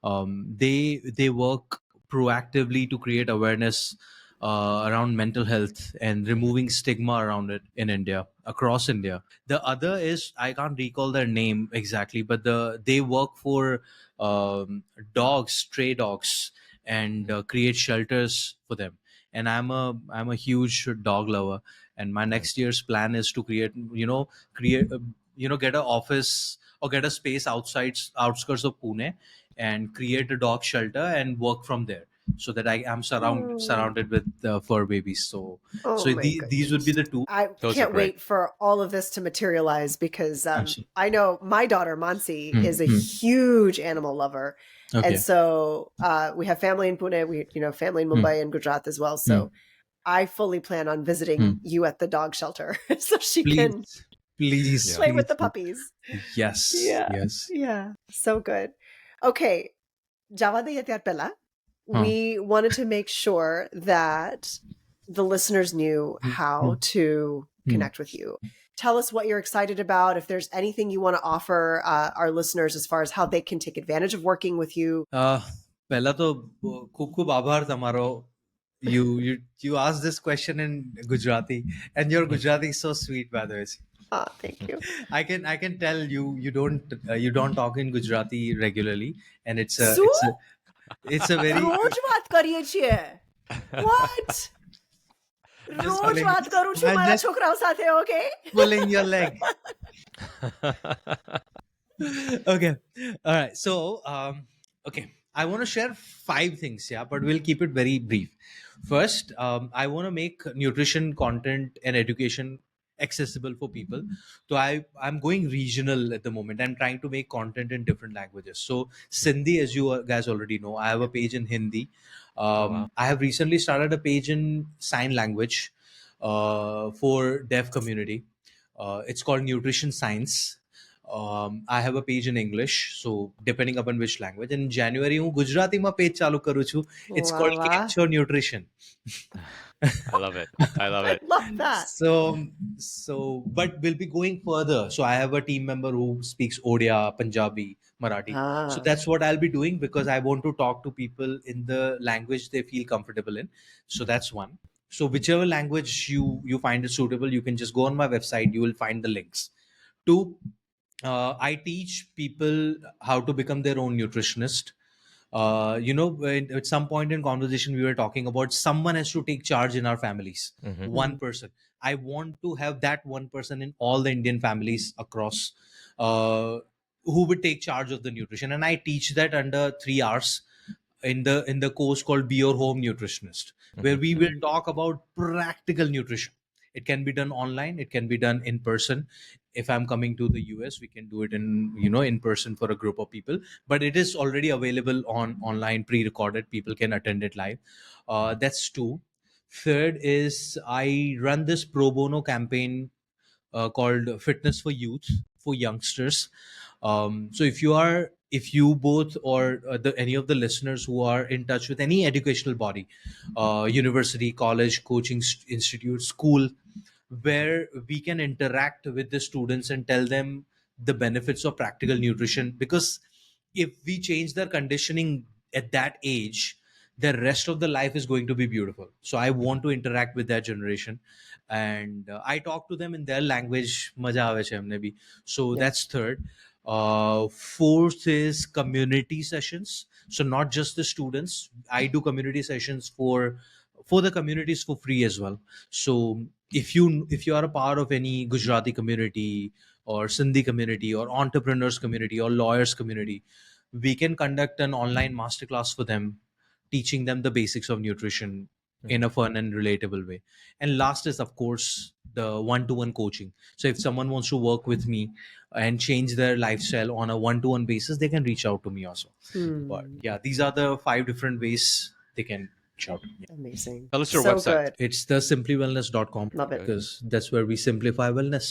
[SPEAKER 1] They work proactively to create awareness around mental health and removing stigma around it in India, across India. The other is, I can't recall their name exactly, but they work for dogs, stray dogs, and create shelters for them. And I'm a huge dog lover, and my next year's plan is to create get an office or get a space outside outskirts of Pune and create a dog shelter and work from there, so that I am surrounded with fur babies. So
[SPEAKER 3] Oh
[SPEAKER 1] so
[SPEAKER 3] my
[SPEAKER 1] these would be
[SPEAKER 3] goodness.
[SPEAKER 1] the two.
[SPEAKER 3] I
[SPEAKER 2] Those are
[SPEAKER 3] can't
[SPEAKER 2] great.
[SPEAKER 3] wait for all of this to materialize because
[SPEAKER 1] Absolutely.
[SPEAKER 3] I know my daughter Mansi is a huge animal lover. And
[SPEAKER 1] Okay.
[SPEAKER 3] so we have family in Pune, family in Mumbai and Gujarat as well. So I fully plan on visiting you at the dog shelter so she can
[SPEAKER 1] Please,
[SPEAKER 3] play with
[SPEAKER 1] please.
[SPEAKER 3] the puppies.
[SPEAKER 1] Yes.
[SPEAKER 3] Yeah.
[SPEAKER 1] Yes.
[SPEAKER 3] Yeah. So good. Okay. Java de Yatyar Pela.
[SPEAKER 1] Huh.
[SPEAKER 3] We wanted to make sure that the listeners knew how to connect with you. Tell us what you're excited about. If there's anything you want to offer our listeners as far as how they can take advantage of working with you.
[SPEAKER 1] पहला तो खूब खूब आभार તમારો. You asked this question in Gujarati, and your Gujarati is so sweet, by the way.
[SPEAKER 3] Thank you.
[SPEAKER 1] I can tell you don't talk in Gujarati regularly, and it's a
[SPEAKER 3] શું?
[SPEAKER 1] it's a very
[SPEAKER 3] રોજ વાત કરીએ છીએ. What?
[SPEAKER 1] Just
[SPEAKER 3] રોજ વાત કરું છું
[SPEAKER 1] I'm
[SPEAKER 3] મારા
[SPEAKER 1] just
[SPEAKER 3] છોકરાઓ સાથે, okay?
[SPEAKER 1] pulling your leg. Okay. All right. So, okay. I want to share 5 things, yeah, but we'll keep it very brief. First, I want to make nutrition content and education accessible for people. So I'm going regional at the moment. I'm trying to make content in different languages. So Sindhi, as you guys already know, I have a page in Hindi.
[SPEAKER 2] Wow.
[SPEAKER 1] I have recently started a page in sign language for deaf community. It's called Nutrition Science. I have a page in English, so depending upon which language. In January, હું ગુજરાતીમાં page ચાલુ કરું છું. It's
[SPEAKER 3] Wow,
[SPEAKER 1] called
[SPEAKER 3] wow.
[SPEAKER 1] Capture Nutrition.
[SPEAKER 2] I love it. I love
[SPEAKER 3] I
[SPEAKER 2] it.
[SPEAKER 3] love that.
[SPEAKER 1] But we'll be going further. So I have a team member who speaks Odia, Punjabi, Marathi. So
[SPEAKER 3] Ah,
[SPEAKER 1] that's what I'll be doing, because I want to talk to people in the language they feel comfortable in. So that's one. So whichever language you find it suitable, you can just go on my website. You will find the links. Two, I teach people how to become their own nutritionist. At some point in conversation, we were talking about someone has to take charge in our families.
[SPEAKER 2] Mhm.
[SPEAKER 1] One person. I want to have that one person in all the Indian families across, uh, who would take charge of the nutrition, and I teach that under 3 hours in the course called Be Your Home Nutritionist, where
[SPEAKER 2] Mhm.
[SPEAKER 1] we will talk about practical nutrition. It can be done online, it can be done in person. If I'm coming to the US, we can do it in person for a group of people, but it is already available on online, pre-recorded. People can attend it live. That's two. Third is I run this pro bono campaign called Fitness for Youth, for youngsters. So if you both or any of the listeners who are in touch with any educational body, university, college, coaching institute, school, where we can interact with the students and tell them the benefits of practical nutrition, because if we change their conditioning at that age, the rest of the life is going to be beautiful. So I want to interact with that generation, and I talk to them in their language. Maja આવે છે એમને બી. So
[SPEAKER 3] yeah.
[SPEAKER 1] that's third. Fourth is community sessions. So not just the students, I do community sessions for the communities for free as well. So if you are a part of any Gujarati community or Sindhi community or entrepreneurs community or lawyers community, we can conduct an online masterclass for them, teaching them the basics of nutrition in a fun and relatable way. And last is, of course, the one-to-one coaching. So if someone wants to work with me and change their lifestyle on a one-to-one basis, they can reach out to me also. But
[SPEAKER 3] Hmm.
[SPEAKER 1] yeah, these are the 5 different ways they can reach out to me.
[SPEAKER 3] Amazing.
[SPEAKER 2] Tell us your
[SPEAKER 3] So
[SPEAKER 2] website.
[SPEAKER 3] good.
[SPEAKER 1] It's the simplywellness.com,
[SPEAKER 3] Love it.
[SPEAKER 1] because that's where we simplify wellness.